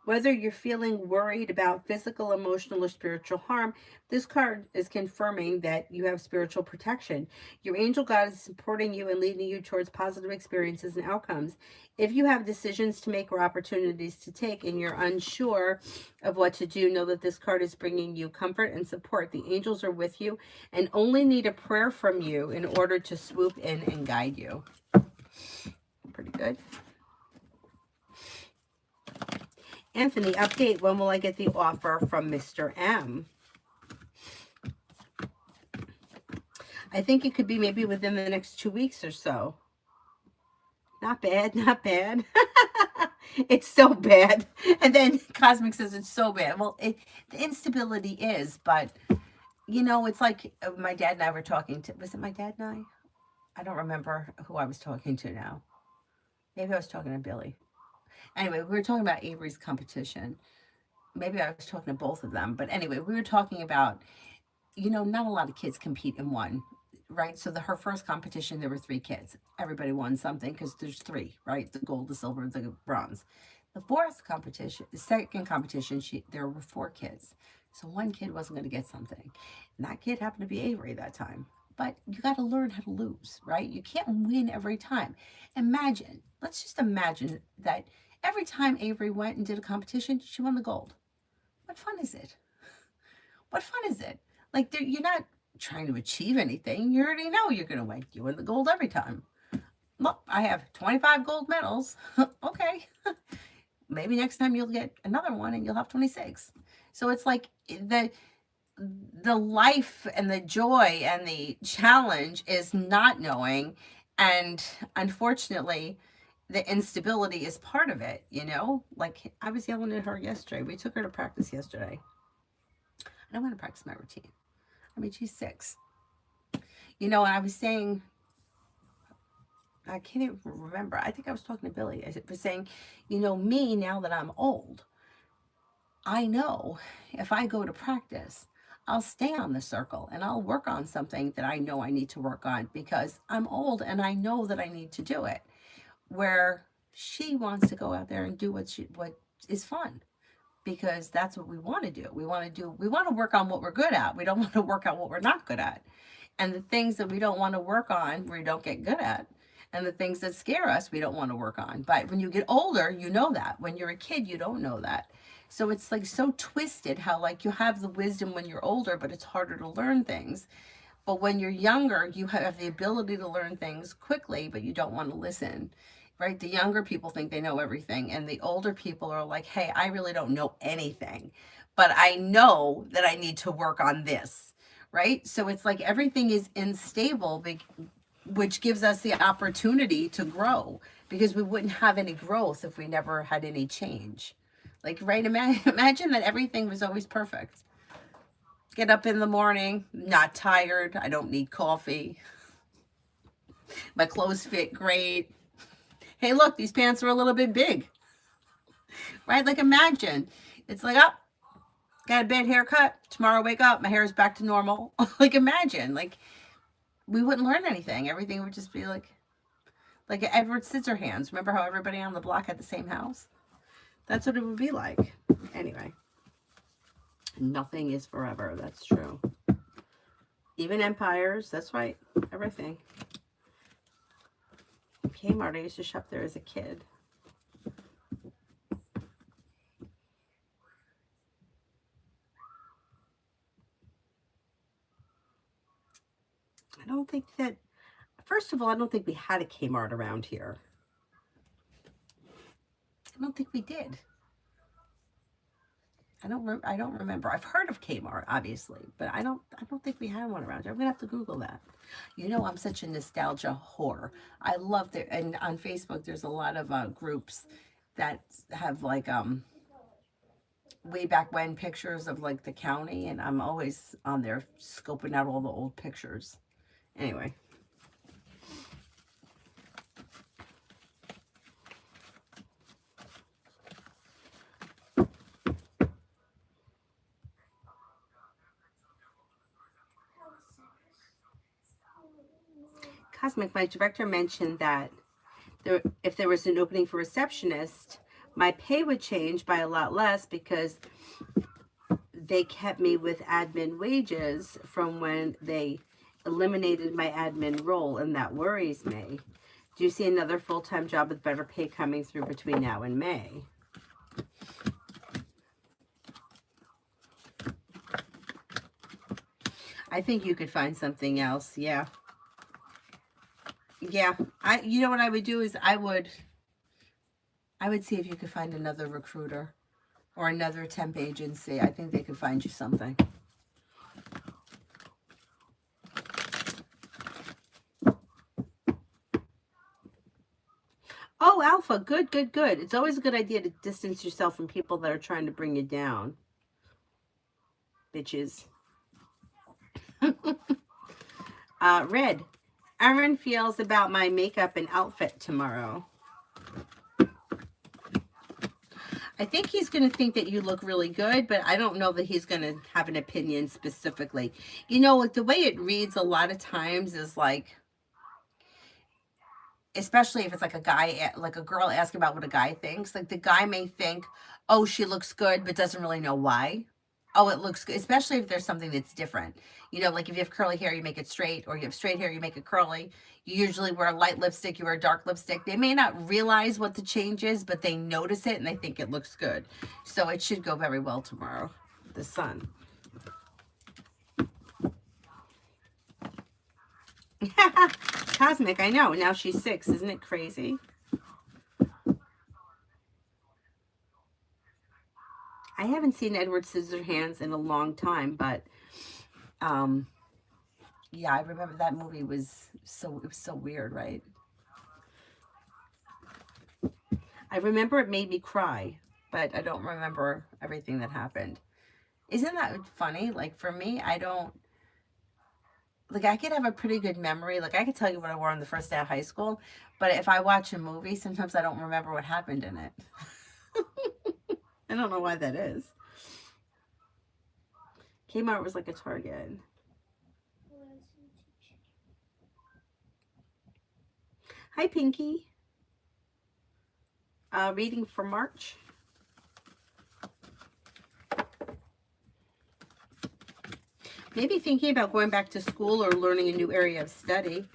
Whether you're feeling worried about physical, emotional, or spiritual harm, this card is confirming that you have spiritual protection. Your angel guide is supporting you and leading you towards positive experiences and outcomes. If you have decisions to make or opportunities to take and you're unsure of what to do, know that this card is bringing you comfort and support. The angels are with you and only need a prayer from you in order to swoop in and guide you. Pretty good. Anthony, update. When will I get the offer from Mr. M? I think it could be maybe within the next 2 weeks or so. Not bad, not bad. It's so bad. And then Cosmic says it's so bad. Well, the instability is, but, you know, it's like my dad and I were talking to, was it my dad and I don't remember who I was talking to now. Maybe I was talking to Billy. Anyway, we were talking about Avery's competition. Maybe I was talking to both of them. But anyway, we were talking about, you know, not a lot of kids compete in one, right? So her first competition, there were 3 kids. Everybody won something because there's 3, right? The gold, the silver, the bronze. The second competition, there were 4 kids. So 1 kid wasn't going to get something. And that kid happened to be Avery that time. But you got to learn how to lose, right? You can't win every time. Let's just imagine that every time Avery went and did a competition, she won the gold. What fun is it? What fun is it? Like, you're not trying to achieve anything. You already know you're going to win. You win the gold every time. Look, I have 25 gold medals. Okay. Maybe next time you'll get another one and you'll have 26. So it's like the life and the joy and the challenge is not knowing. And unfortunately, the instability is part of it, you know? Like, I was yelling at her yesterday. We took her to practice yesterday. I don't want to practice my routine. I mean, she's 6. You know, and I was saying, I can't even remember. I think I was talking to Billy. I was saying, you know, me, now that I'm old, I know if I go to practice, I'll stay on the circle and I'll work on something that I know I need to work on because I'm old and I know that I need to do it. Where she wants to go out there and do what is fun, because that's what we want to do. We want to work on what we're good at. We don't want to work out what we're not good at. And the things that we don't want to work on, we don't get good at. And the things that scare us, we don't want to work on. But when you get older, you know that. When you're a kid, you don't know that. So it's like so twisted how like you have the wisdom when you're older, but it's harder to learn things. But when you're younger, you have the ability to learn things quickly, but you don't want to listen, right? The younger people think they know everything, and the older people are like, hey, I really don't know anything, but I know that I need to work on this, right? So it's like everything is unstable, which gives us the opportunity to grow, because we wouldn't have any growth if we never had any change. Like, right? Imagine that everything was always perfect. Get up in the morning, not tired. I don't need coffee. My clothes fit great. Hey, look, these pants are a little bit big, right? Like, imagine. It's like, oh, got a bad haircut. Tomorrow, wake up, my hair is back to normal. Like, imagine. Like, we wouldn't learn anything. Everything would just be like Edward Scissorhands. Remember how everybody on the block had the same house? That's what it would be like. Anyway, nothing is forever. That's true. Even empires. That's right. Everything. Kmart, I used to shop there as a kid. I don't think that, first of all, I don't think we had a Kmart around here. I don't think we did. I don't remember. I've heard of Kmart, obviously, but I don't think we had one around here. I'm gonna have to Google that. You know, I'm such a nostalgia whore. I love it. And on Facebook, there's a lot of groups that have like way back when pictures of like the county, and I'm always on there scoping out all the old pictures. Anyway. Cosmic, my director mentioned that if there was an opening for receptionist, my pay would change by a lot less because they kept me with admin wages from when they eliminated my admin role, and that worries me. Do you see another full-time job with better pay coming through between now and May? I think you could find something else. Yeah. Yeah. You know what I would do is I would see if you could find another recruiter or another temp agency. I think they could find you something. Oh, Alpha. Good, good, good. It's always a good idea to distance yourself from people that are trying to bring you down. Bitches. Red. Aaron feels about my makeup and outfit tomorrow. I think he's going to think that you look really good, but I don't know that he's going to have an opinion specifically. You know, like the way it reads a lot of times is like, especially if it's like a guy, like a girl asking about what a guy thinks, like the guy may think, oh, she looks good, but doesn't really know why. Oh, it looks good, especially if there's something that's different. You know, like if you have curly hair, you make it straight, or you have straight hair, you make it curly. You usually wear a light lipstick, you wear a dark lipstick. They may not realize what the change is, but they notice it and they think it looks good. So it should go very well tomorrow. The sun. Cosmic, I know. Now she's 6. Isn't it crazy? I haven't seen Edward Scissorhands in a long time, but yeah, I remember that movie was so weird, right? I remember it made me cry, but I don't remember everything that happened. Isn't that funny? Like for me, I don't, like I could have a pretty good memory. Like I could tell you what I wore on the first day of high school, but if I watch a movie, sometimes I don't remember what happened in it. I don't know why that is. Kmart was like a Target. Hi, Pinky. Reading for March. Maybe thinking about going back to school or learning a new area of study.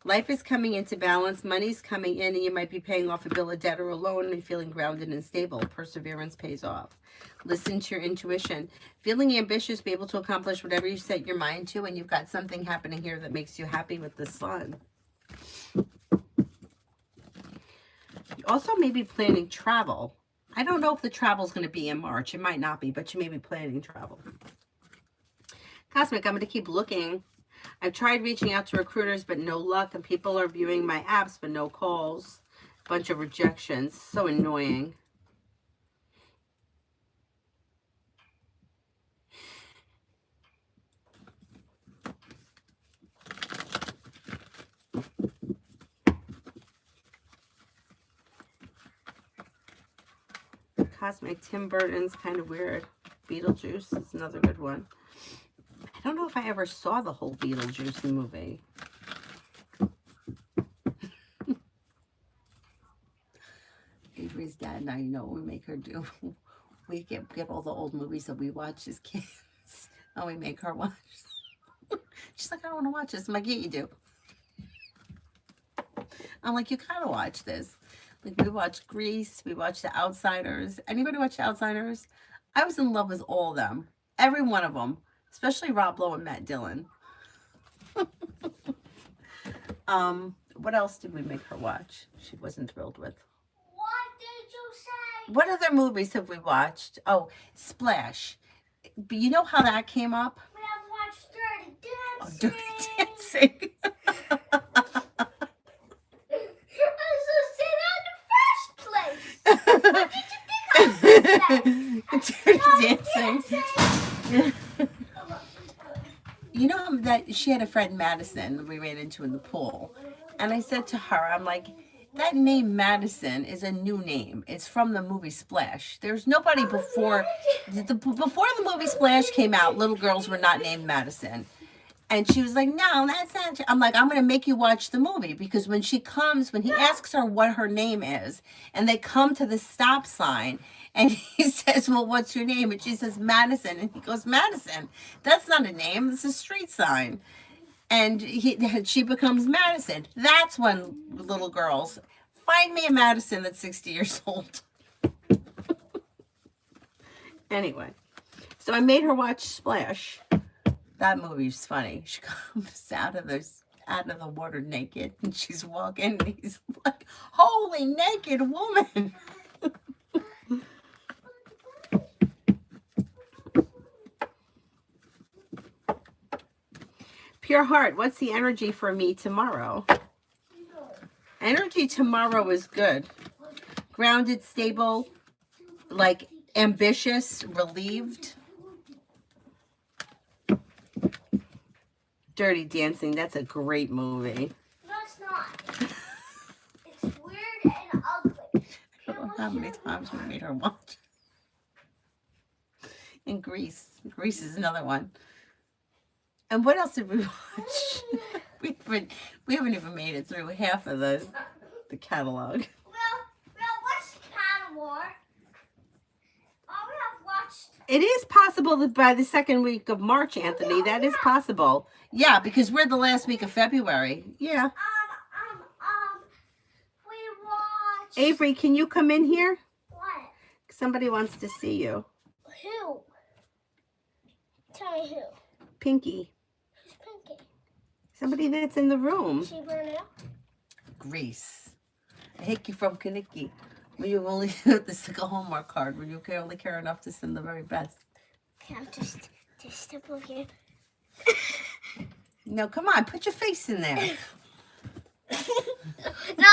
Life is coming into balance. Money's coming in, and you might be paying off a bill of debt or a loan and feeling grounded and stable. Perseverance pays off. Listen to your intuition. Feeling ambitious, be able to accomplish whatever you set your mind to, and you've got something happening here that makes you happy with the sun. You also may be planning travel. I don't know if the travel is going to be in March. It might not be, but you may be planning travel. Cosmic, I'm going to keep looking. I've tried reaching out to recruiters, but no luck. And people are viewing my apps, but no calls. Bunch of rejections. So annoying. Cosmic, Tim Burton's kind of weird. Beetlejuice is another good one. I don't know if I ever saw the whole Beetlejuice movie. Avery's dad and I, you know what we make her do? We get all the old movies that we watch as kids, and we make her watch. She's like, I don't want to watch this. I'm like, yeah, you do. I'm like, you gotta watch this. Like, we watched Grease, we watched The Outsiders. Anybody watch The Outsiders? I was in love with all of them. Every one of them. Especially Rob Lowe and Matt Dillon. What else did we make her watch? She wasn't thrilled with. What did you say? What other movies have we watched? Oh, Splash. But you know how that came up? We have watched Oh, Dirty Dancing. Dirty Dancing. I was so sad in the first place. What did you think I was Dirty Dancing. dancing? You know that she had a friend, Madison, we ran into in the pool. And I said to her, I'm like, that name Madison is a new name. It's from the movie Splash. There's nobody before the movie Splash came out, little girls were not named Madison. And she was like, no, that's not. I'm like, I'm going to make you watch the movie, because when he asks her what her name is, and they come to the stop sign, and he says, well, what's your name? And she says, Madison. And he goes, Madison, that's not a name. It's a street sign. And she becomes Madison. That's when little girls, find me a Madison that's 60 years old. Anyway, so I made her watch Splash. That movie's funny. She comes out of the water naked, and she's walking, and he's like, holy naked woman. Pure Heart, what's the energy for me tomorrow? Energy tomorrow is good. Grounded, stable, like ambitious, relieved. Dirty Dancing, that's a great movie. No, it's not. It's weird and ugly. I don't know how many times we made her watch. And Grease. Grease is another one. And what else did we watch? we haven't even made it through half of the catalog. Well, what's Catalog? All we have watched. It is possible that by the second week of March, Anthony, that is possible. Yeah, because we're the last week of February. Yeah. We watched. Avery, can you come in here? What? Somebody wants to see you. Who? Tell me who. Pinky. Who's Pinky? Somebody that's in the room. Is she Burnell? Grease. A hickey from Kaniki. Will you only this is like a Hallmark card when you only care enough to send the very best. Okay, I'll just step over here. No, come on, put your face in there. No,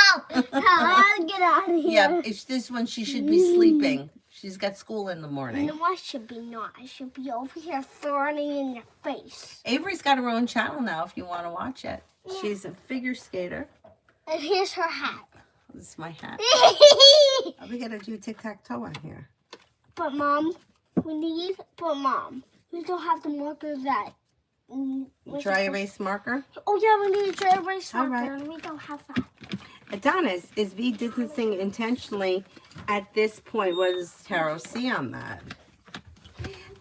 I'll get out of here. Yeah, it's this one. She should be sleeping. She's got school in the morning. No, I should be not. I should be over here throwing it in your face. Avery's got her own channel now if you want to watch it. She's a figure skater. And here's her hat. This is my hat. Are we gonna do tic-tac-toe on here? But Mom, we don't have the marker that. Dry erase marker? Oh yeah, we need a dry erase All marker, right. and we don't have that. Adonis, is V distancing intentionally at this point? What does Tarot see on that?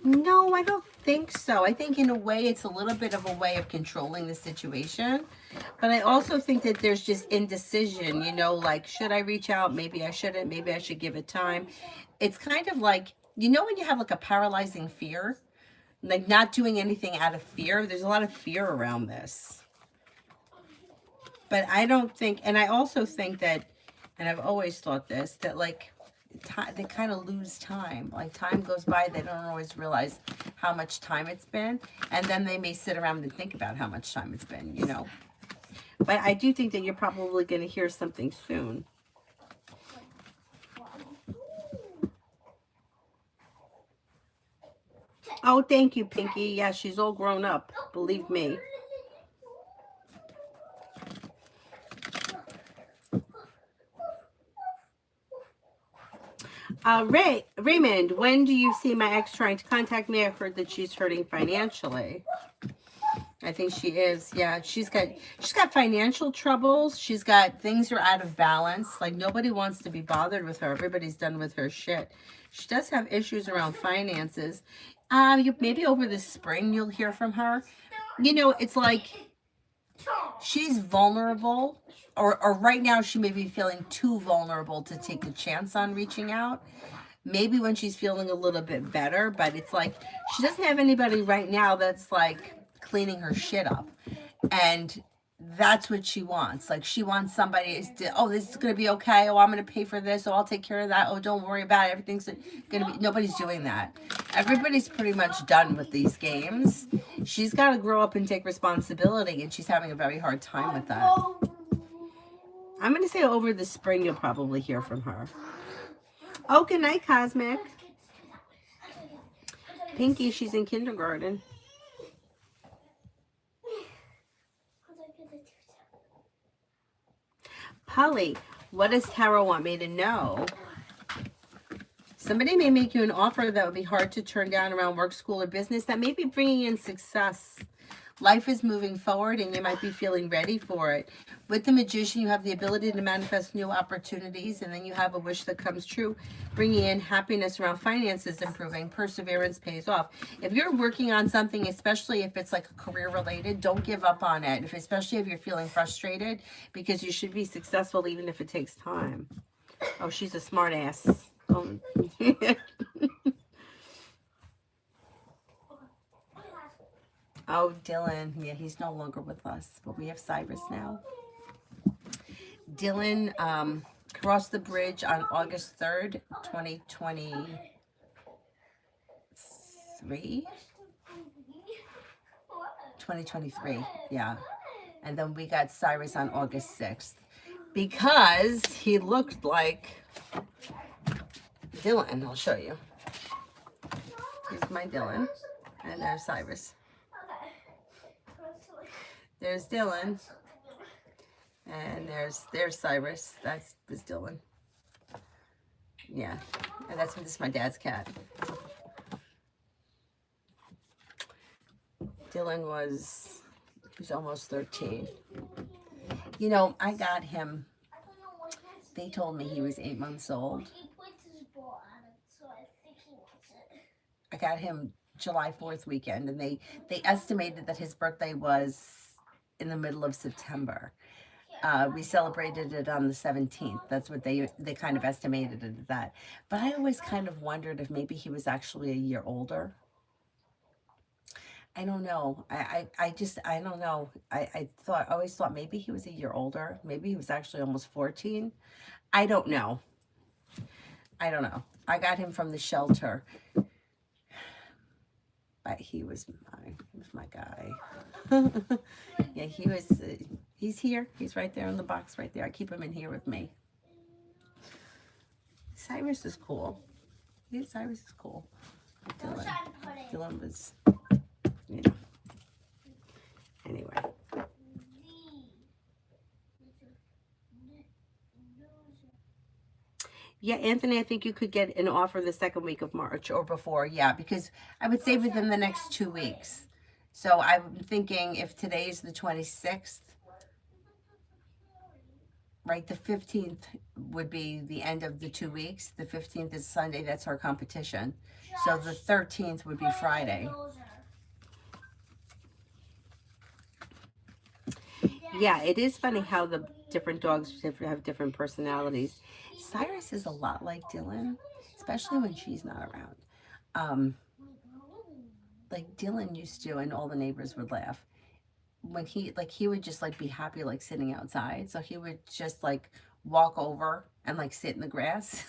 No, I don't think so. I think in a way it's a little bit of a way of controlling the situation. But I also think that there's just indecision, like, should I reach out? Maybe I shouldn't. Maybe I should give it time. It's kind of like, when you have like a paralyzing fear, like not doing anything out of fear, there's a lot of fear around this. But I don't think, and I also think that, and I've always thought this, that like, they kind of lose time. Like time goes by, they don't always realize how much time it's been, and then they may sit around and think about how much time it's been. But I do think that you're probably going to hear something soon. Oh, thank you, Pinky. Yeah, she's all grown up, believe me. Raymond, when do you see my ex trying to contact me? I heard that she's hurting financially. I think she is. Yeah, she's got financial troubles. She's got things are out of balance. Like nobody wants to be bothered with her. Everybody's done with her shit. She does have issues around finances. Maybe over the spring you'll hear from her. It's like she's vulnerable, or right now she may be feeling too vulnerable to take the chance on reaching out. Maybe when she's feeling a little bit better, but it's like she doesn't have anybody right now that's like cleaning her shit up. And that's what she wants. Like she wants somebody to, oh, this is going to be okay. Oh, I'm going to pay for this. Oh, I'll take care of that. Oh, don't worry about it. Everything's going to be, nobody's doing that. Everybody's pretty much done with these games. She's got to grow up and take responsibility, and she's having a very hard time with that. I'm going to say over the spring, you'll probably hear from her. Oh, good night, Cosmic. Pinky, she's in kindergarten. Polly, what does Tarot want me to know? Somebody may make you an offer that would be hard to turn down around work, school, or business that may be bringing in success. Life is moving forward and you might be feeling ready for it. With the Magician, you have the ability to manifest new opportunities, and then you have a wish that comes true, bringing in happiness around finances improving. Perseverance pays off. If you're working on something, especially if it's like a career related, don't give up on it. Especially if you're feeling frustrated, because you should be successful even if it takes time. Oh, she's a smart ass. Oh. Oh, Dylan. Yeah, he's no longer with us, but we have Cyrus now. Dylan crossed the bridge on August 3rd, 2023. 2023, yeah. And then we got Cyrus on August 6th because he looked like Dylan. I'll show you. Here's my Dylan, and there's Cyrus. There's Dylan, and there's Cyrus. That's Dylan. Yeah, and this is my dad's cat. Dylan was almost 13. I got him. They told me he was 8 months old. I got him July 4th weekend, and they estimated that his birthday was in the middle of September. We celebrated it on the 17th. That's what they kind of estimated it at that. But I always kind of wondered if maybe he was actually a year older. I don't know. I don't know. I always thought maybe he was a year older. Maybe he was actually almost 14. I don't know. I got him from the shelter. But he was my guy. Yeah, he's here. He's right there in the box right there. I keep him in here with me. Cyrus is cool. Yeah, Cyrus is cool. Dylan was, Anyway. Yeah, Anthony, I think you could get an offer the second week of March or before. Yeah, because I would say within the next 2 weeks. So I'm thinking if today's the 26th, right, the 15th would be the end of the 2 weeks. The 15th is Sunday. That's our competition. So the 13th would be Friday. Yeah, it is funny how the different dogs have different personalities. Cyrus is a lot like Dylan, especially when she's not around. Um, like Dylan used to, and all the neighbors would laugh when he would just like be happy like sitting outside. So he would just like walk over and like sit in the grass.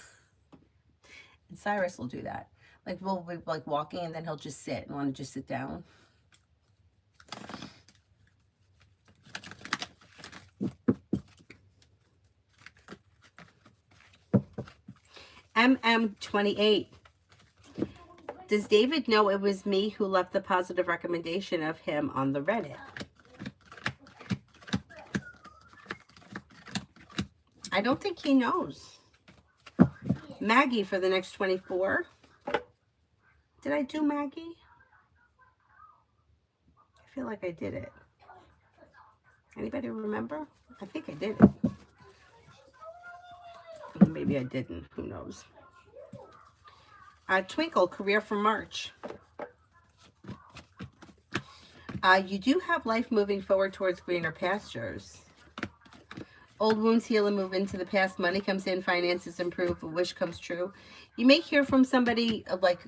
And Cyrus will do that. Like we'll be like walking and then he'll just sit and want to just sit down. MM28. Does David know it was me who left the positive recommendation of him on the Reddit? I don't think he knows. Maggie for the next 24. Did I do Maggie? I feel like I did it. Anybody remember? I think I did it. Maybe I didn't. Who knows? Twinkle, career for March. You do have life moving forward towards greener pastures. Old wounds heal and move into the past. Money comes in, finances improve, a wish comes true. You may hear from somebody, like,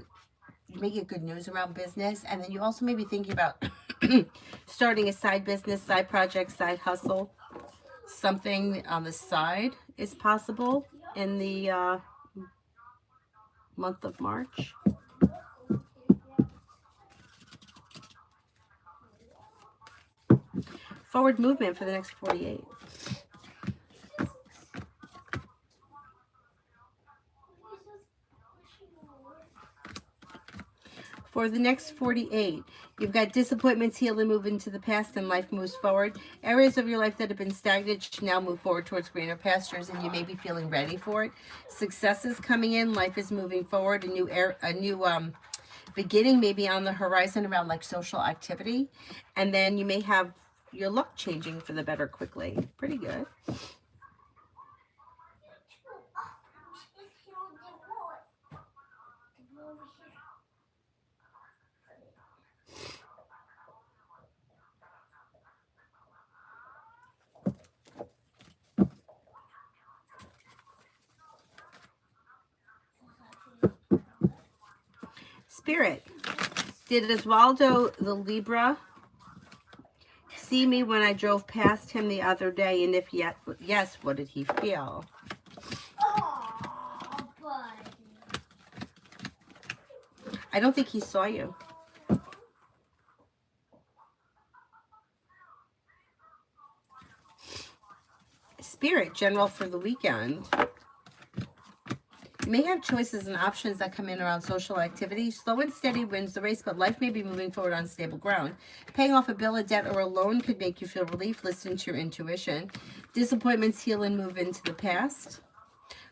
you may get good news around business, and then you also may be thinking about starting a side business, side project, side hustle. Something on the side is possible in the month of March. Forward movement for the next 48. For the next 48, you've got disappointments heal and move into the past and life moves forward. Areas of your life that have been stagnant should now move forward towards greener pastures, and you may be feeling ready for it. Success is coming in. Life is moving forward. A new beginning may be on the horizon around like social activity. And then you may have your luck changing for the better quickly. Pretty good. Spirit, did Oswaldo the Libra see me when I drove past him the other day? And if yes, what did he feel? Oh, buddy. I don't think he saw you. Spirit, general for the weekend. You may have choices and options that come in around social activity. Slow and steady wins the race, but life may be moving forward on stable ground. Paying off a bill, a debt, or a loan could make you feel relief. Listen to your intuition. Disappointments heal and move into the past.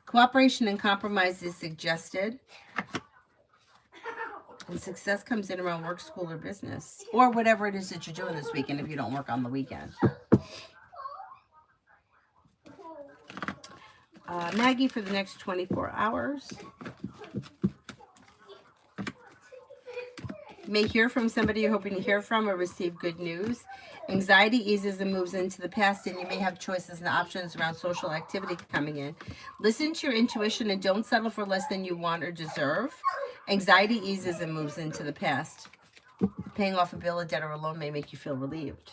Cooperation and compromise is suggested. And success comes in around work, school, or business. Or whatever it is that you're doing this weekend if you don't work on the weekend. Maggie for the next 24 hours. You may hear from somebody you're hoping to hear from or receive good news. Anxiety eases and moves into the past, and you may have choices and options around social activity coming in. Listen to your intuition and don't settle for less than you want or deserve. Anxiety eases and moves into the past. Paying off a bill, a debt, or a loan may make you feel relieved.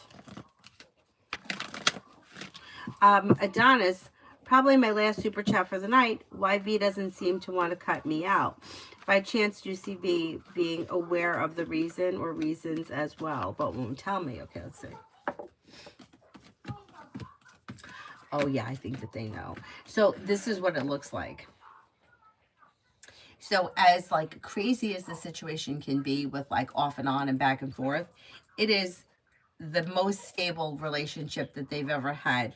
Adonis, probably my last super chat for the night. Why V doesn't seem to want to cut me out. By chance, do you see V being aware of the reason or reasons as well, but won't tell me? Okay, let's see. Oh yeah, I think that they know. So this is what it looks like. So as like crazy as the situation can be with like off and on and back and forth, it is the most stable relationship that they've ever had.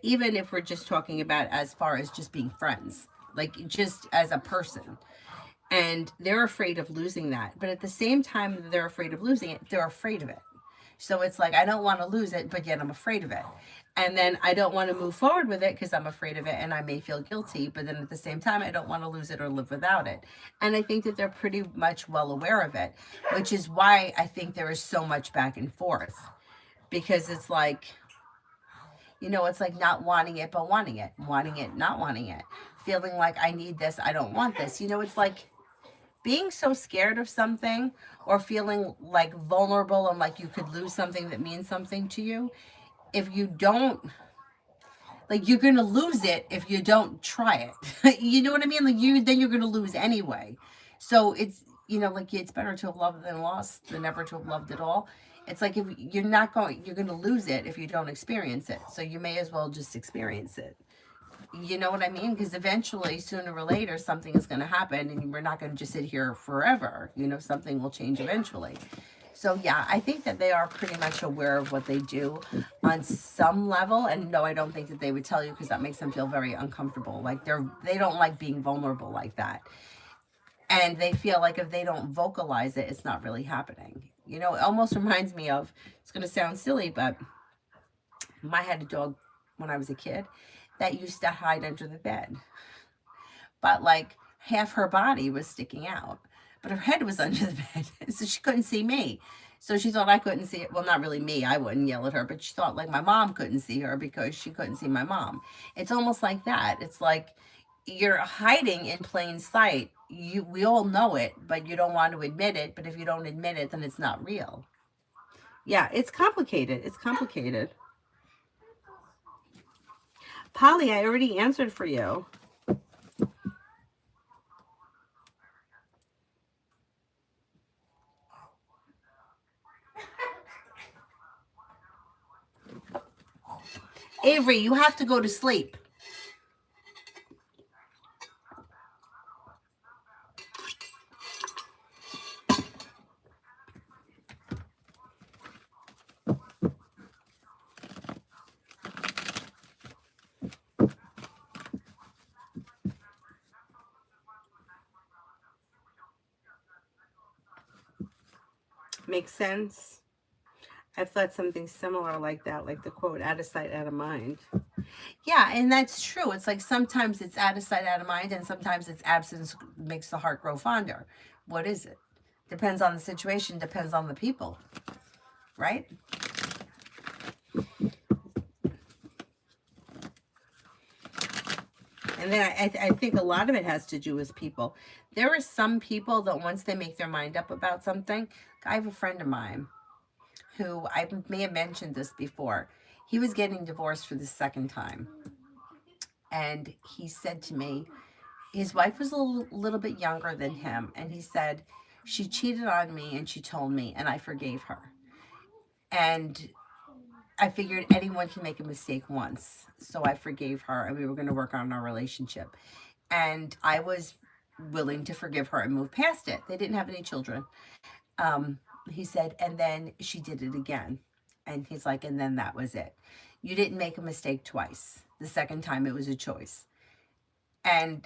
Even if we're just talking about as far as just being friends, like just as a person. And they're afraid of losing that. But at the same time they're afraid of losing it, they're afraid of it. So it's like, I don't want to lose it, but yet I'm afraid of it. And then I don't want to move forward with it because I'm afraid of it and I may feel guilty. But then at the same time, I don't want to lose it or live without it. And I think that they're pretty much well aware of it, which is why I think there is so much back and forth. Because it's like, it's like not wanting it, but wanting it, not wanting it, feeling like I need this, I don't want this. It's like being so scared of something or feeling like vulnerable and like you could lose something that means something to you. If you don't, like, you're gonna lose it if you don't try it. You know what I mean? Like, then you're gonna lose anyway. So it's, like, it's better to have loved than lost than never to have loved at all. It's like, if you're gonna lose it if you don't experience it. So you may as well just experience it. You know what I mean? Because eventually, sooner or later, something is going to happen, and we're not going to just sit here forever. Something will change eventually. So yeah, I think that they are pretty much aware of what they do on some level. And no, I don't think that they would tell you because that makes them feel very uncomfortable. Like they don't like being vulnerable like that. And they feel like if they don't vocalize it, it's not really happening. It almost reminds me of, it's going to sound silly, but I had a dog when I was a kid that used to hide under the bed. But like half her body was sticking out, but her head was under the bed. So she couldn't see me. So she thought I couldn't see it. Well, not really me. I wouldn't yell at her, but she thought like my mom couldn't see her because she couldn't see my mom. It's almost like that. It's like you're hiding in plain sight. We all know it, but you don't want to admit it. But if you don't admit it, then it's not real. Yeah, it's complicated. It's complicated. Polly, I already answered for you. Avery, you have to go to sleep. Makes sense? I've thought something similar like that, like the quote, out of sight, out of mind. Yeah, and that's true. It's like sometimes it's out of sight, out of mind, and sometimes it's absence makes the heart grow fonder. What is it? Depends on the situation, depends on the people, right? And then I think a lot of it has to do with people. There are some people that once they make their mind up about something, I have a friend of mine who I may have mentioned this before. He was getting divorced for the second time. And he said to me, his wife was a little bit younger than him. And he said, she cheated on me and she told me, and I forgave her. And I figured anyone can make a mistake once. So I forgave her and we were going to work on our relationship. And I was willing to forgive her and move past it. They didn't have any children. He said, and then she did it again. And he's like, and then that was it. You didn't make a mistake twice. The second time it was a choice. And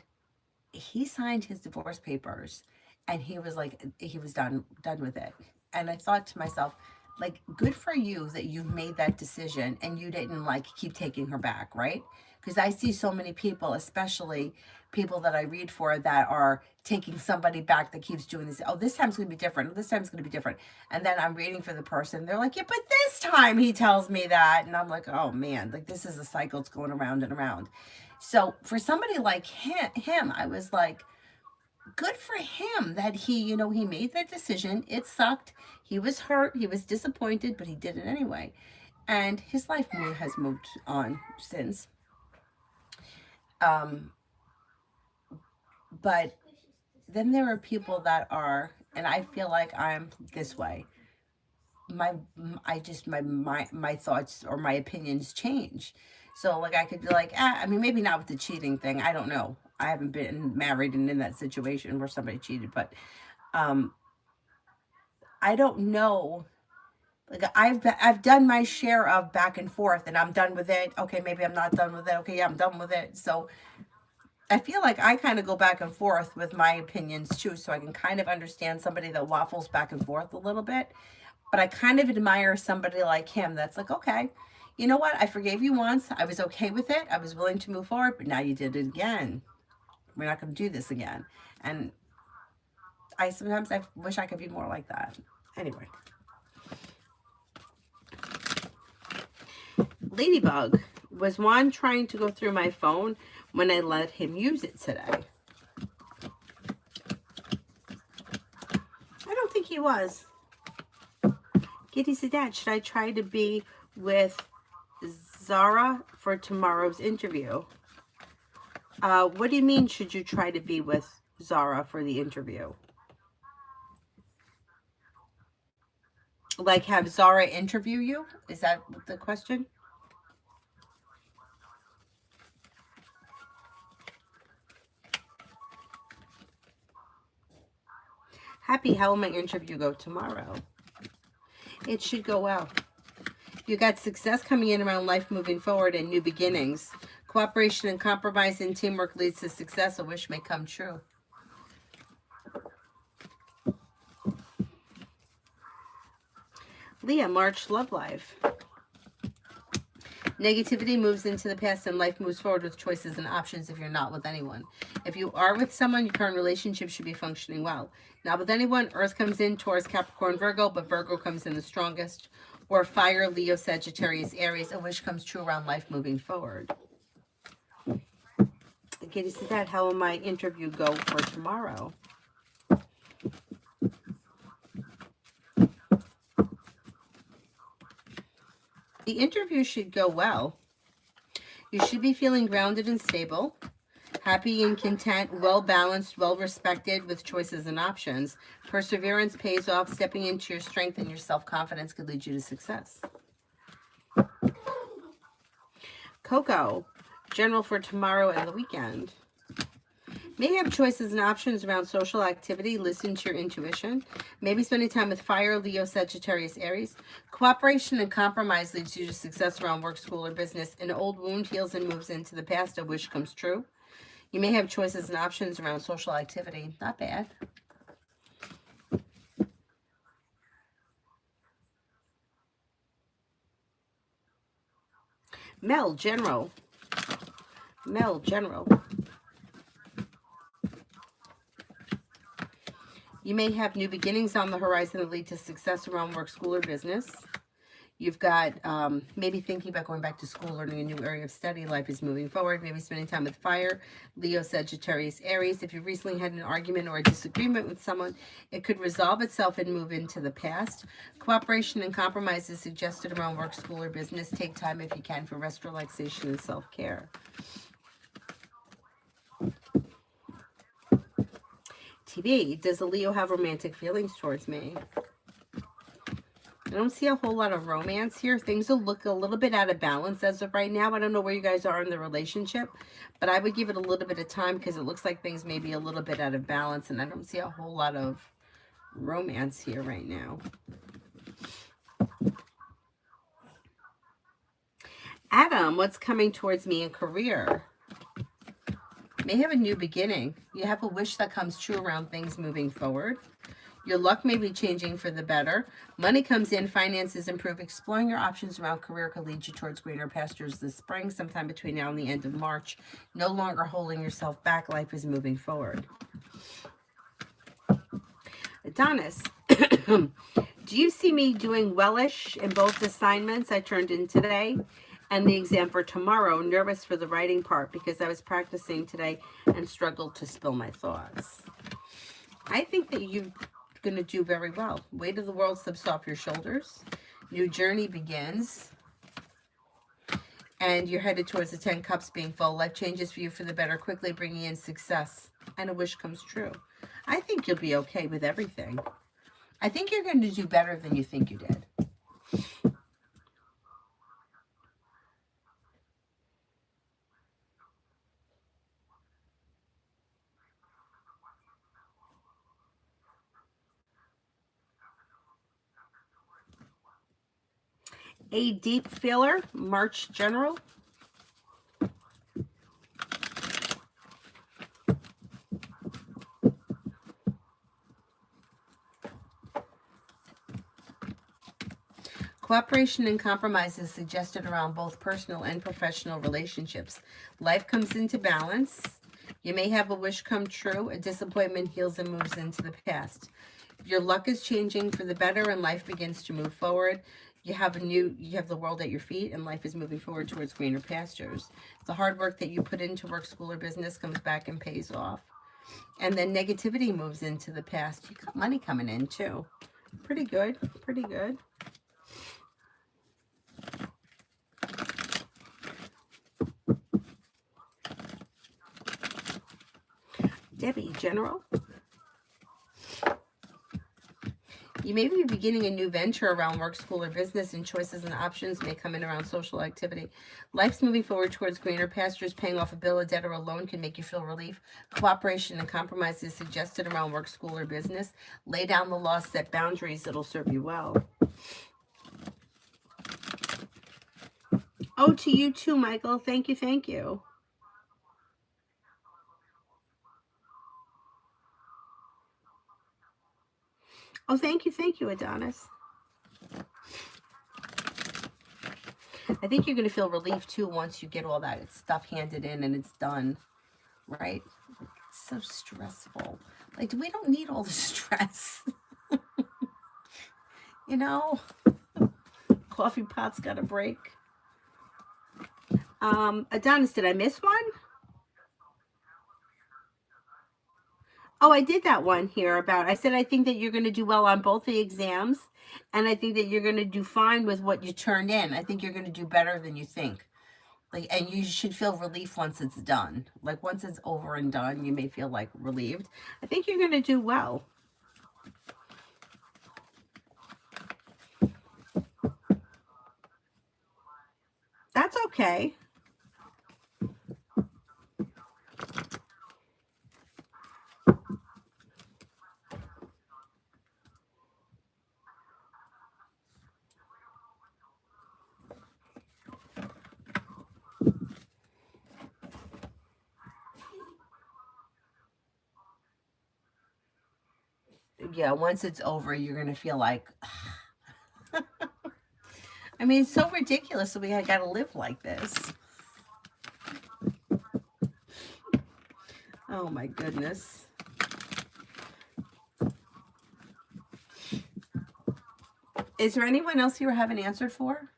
he signed his divorce papers and he was like, he was done with it. And I thought to myself, like, good for you that you made that decision and you didn't like keep taking her back, right? Because I see so many people, especially people that I read for, that are taking somebody back that keeps doing this. Oh, this time's going to be different. This time's going to be different. And then I'm reading for the person. They're like, yeah, but this time he tells me that. And I'm like, oh man, like this is a cycle. It's going around and around. So for somebody like him, I was like, good for him that he made that decision. It sucked. He was hurt. He was disappointed, but he did it anyway. And his life has moved on since. But then there are people that are, and I feel like I'm this way. My thoughts or my opinions change. So like I could be like, I mean, maybe not with the cheating thing. I don't know. I haven't been married and in that situation where somebody cheated, but I don't know. Like I've done my share of back and forth and I'm done with it. Okay, maybe I'm not done with it. Okay, yeah, I'm done with it. So I feel like I kind of go back and forth with my opinions too, so I can kind of understand somebody that waffles back and forth a little bit. But I kind of admire somebody like him that's like, okay, You know what? I forgave you once. I was okay with it. I was willing to move forward, but now you did it again. We're not going to do this again. And I wish I could be more like that. Anyway. Ladybug, was Juan trying to go through my phone when I let him use it today? I don't think he was. Kitty's dad, should I try to be with Zara for tomorrow's interview? What do you mean, should you try to be with Zara for the interview? Like, have Zara interview you? Is that the question? Happy, how will my interview go tomorrow? It should go well. You got success coming in around life moving forward and new beginnings. Cooperation and compromise and teamwork leads to success. A wish may come true. Leah, March love life. Negativity moves into the past and life moves forward with choices and options if you're not with anyone. If you are with someone, your current relationship should be functioning well. Not with anyone, Earth comes in, Taurus, Capricorn, Virgo, but Virgo comes in the strongest. Or fire, Leo, Sagittarius, Aries. A wish comes true around life moving forward. Katie said that, how will my interview go for tomorrow? The interview should go well. You should be feeling grounded and stable, happy and content, well-balanced, well-respected with choices and options. Perseverance pays off. Stepping into your strength and your self-confidence could lead you to success. Coco, general for tomorrow and the weekend. May have choices and options around social activity. Listen to your intuition. Maybe spending time with fire, Leo, Sagittarius, Aries. Cooperation and compromise leads you to success around work, school, or business. An old wound heals and moves into the past. A wish comes true. You may have choices and options around social activity. Not bad. Mel, general. Mel, general. You may have new beginnings on the horizon that lead to success around work, school, or business. You've got maybe thinking about going back to school, learning a new area of study. Life is moving forward. Maybe spending time with fire, Leo, Sagittarius, Aries. If you recently had an argument or a disagreement with someone, it could resolve itself and move into the past. Cooperation and compromise is suggested around work, school, or business. Take time if you can for rest, relaxation, and self-care. TV, does a Leo have romantic feelings towards me? I don't see a whole lot of romance here. Things will look a little bit out of balance as of right now. I don't know where you guys are in the relationship, but I would give it a little bit of time because it looks like things may be a little bit out of balance, and I don't see a whole lot of romance here right now. Adam, what's coming towards me in career? May have a new beginning. You have a wish that comes true around things moving forward. Your luck may be changing for the better. Money comes in, finances improve. Exploring your options around career could lead you towards greener pastures this spring, sometime between now and the end of March. No longer holding yourself back. Life is moving forward. Adonis, do you see me doing wellish in both assignments I turned in today and the exam for tomorrow? Nervous for the writing part because I was practicing today and struggled to spill my thoughts. I think that you're going to do very well. Weight of the world slips off your shoulders. New journey begins. And you're headed towards the 10 cups being full. Life changes for you for the better, quickly bringing in success. And a wish comes true. I think you'll be okay with everything. I think you're going to do better than you think you did. A deep filler, March general. Cooperation and compromise is suggested around both personal and professional relationships. Life comes into balance. You may have a wish come true. A disappointment heals and moves into the past. Your luck is changing for the better and life begins to move forward. You have the world at your feet and life is moving forward towards greener pastures. The hard work that you put into work, school, or business comes back and pays off. And then negativity moves into the past. You got money coming in too. Pretty good. Pretty good. Debbie, general. You may be beginning a new venture around work, school, or business, and choices and options may come in around social activity. Life's moving forward towards greener pastures. Paying off a bill, a debt, or a loan can make you feel relief. Cooperation and compromise is suggested around work, school, or business. Lay down the law, set boundaries. It'll serve you well. Oh, to you too, Michael. Thank you, thank you. Oh, thank you, Adonis. I think you're going to feel relief, too, once you get all that stuff handed in and it's done, right? It's so stressful. Like, we don't need all the stress. You know? Coffee pot's got a break. Adonis, did I miss one? Oh, I did that one here about, I said I think that you're going to do well on both the exams, and I think that you're going to do fine with what you turned in. I think you're going to do better than you think. Like, and you should feel relief once it's done. Like, once it's over and done, you may feel like relieved. I think you're going to do well. That's okay. Yeah, once it's over, you're going to feel like, I mean, it's so ridiculous that we got to live like this. Oh my goodness. Is there anyone else you haven't answered for?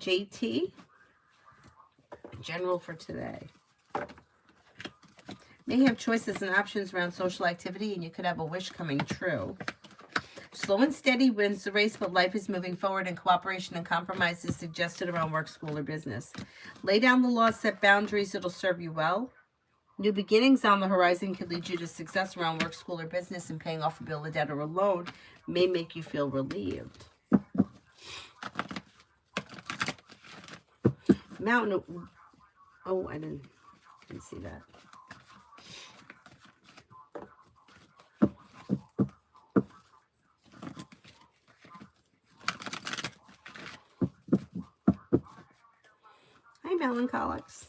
JT? General for today. May have choices and options around social activity, and you could have a wish coming true. Slow and steady wins the race, but life is moving forward, and cooperation and compromise is suggested around work, school, or business. Lay down the law, set boundaries. It'll serve you well. New beginnings on the horizon could lead you to success around work, school, or business, and paying off a bill, a debt, or a loan may make you feel relieved. Mountain. Oh, I didn't see that. Hi, Melancholics.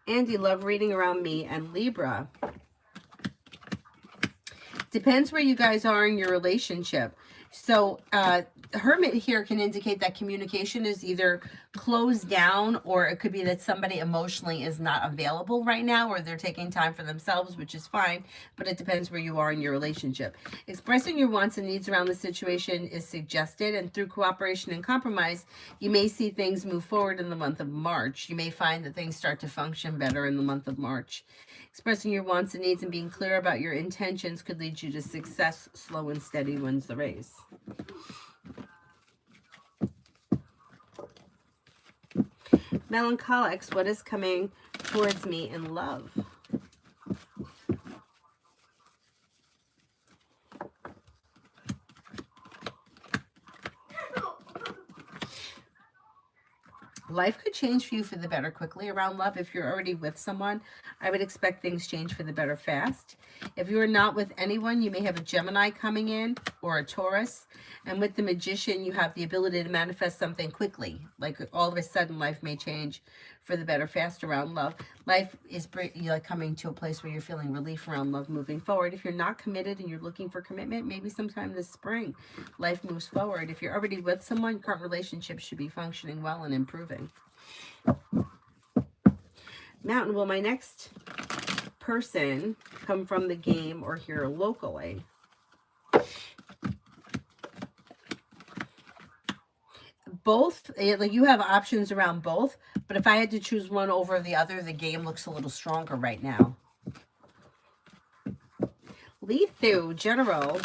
Andy, love reading around me and Libra. Depends where you guys are in your relationship. So Hermit here can indicate that communication is either closed down, or it could be that somebody emotionally is not available right now, or they're taking time for themselves, which is fine, but it depends where you are in your relationship. Expressing your wants and needs around the situation is suggested, and through cooperation and compromise, you may see things move forward in the month of March. You may find that things start to function better in the month of March. Expressing your wants and needs and being clear about your intentions could lead you to success. Slow and steady wins the race. Melancholics, what is coming towards me in love? Life could change for you for the better quickly around love. If you're already with someone, I would expect things change for the better fast. If you are not with anyone, you may have a Gemini coming in or a Taurus. And with the Magician, you have the ability to manifest something quickly. Like all of a sudden, life may change for the better fast around love. Life is like coming to a place where you're feeling relief around love moving forward. If you're not committed and you're looking for commitment, maybe sometime this spring, life moves forward. If you're already with someone, your current relationship should be functioning well and improving. Mountain, will my next person come from the game or here locally? Both, like you have options around both, but if I had to choose one over the other, the game looks a little stronger right now. Lethu, General.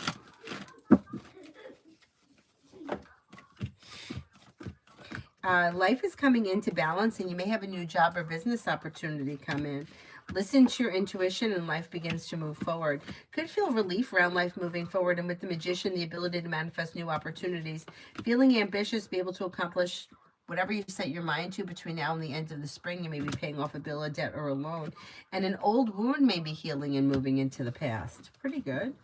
Life is coming into balance and you may have a new job or business opportunity come in. Listen to your intuition and life begins to move forward. Could feel relief around life moving forward. And with the Magician, the ability to manifest new opportunities. Feeling ambitious, be able to accomplish whatever you set your mind to between now and the end of the spring. You may be paying off a bill, a debt, or a loan. And an old wound may be healing and moving into the past. Pretty good.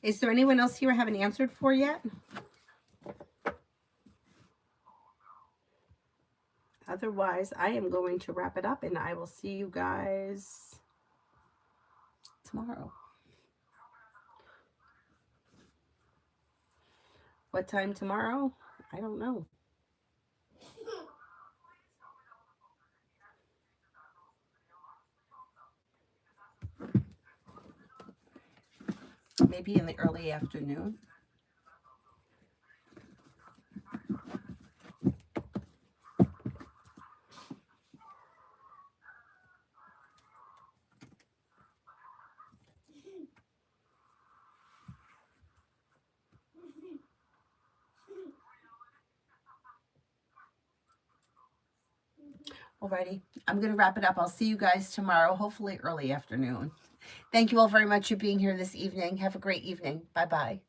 Is there anyone else here I haven't answered for yet? Otherwise, I am going to wrap it up and I will see you guys tomorrow. What time tomorrow? I don't know. Maybe in the early afternoon. Alrighty, I'm going to wrap it up. I'll see you guys tomorrow, hopefully early afternoon. Thank you all very much for being here this evening. Have a great evening. Bye-bye.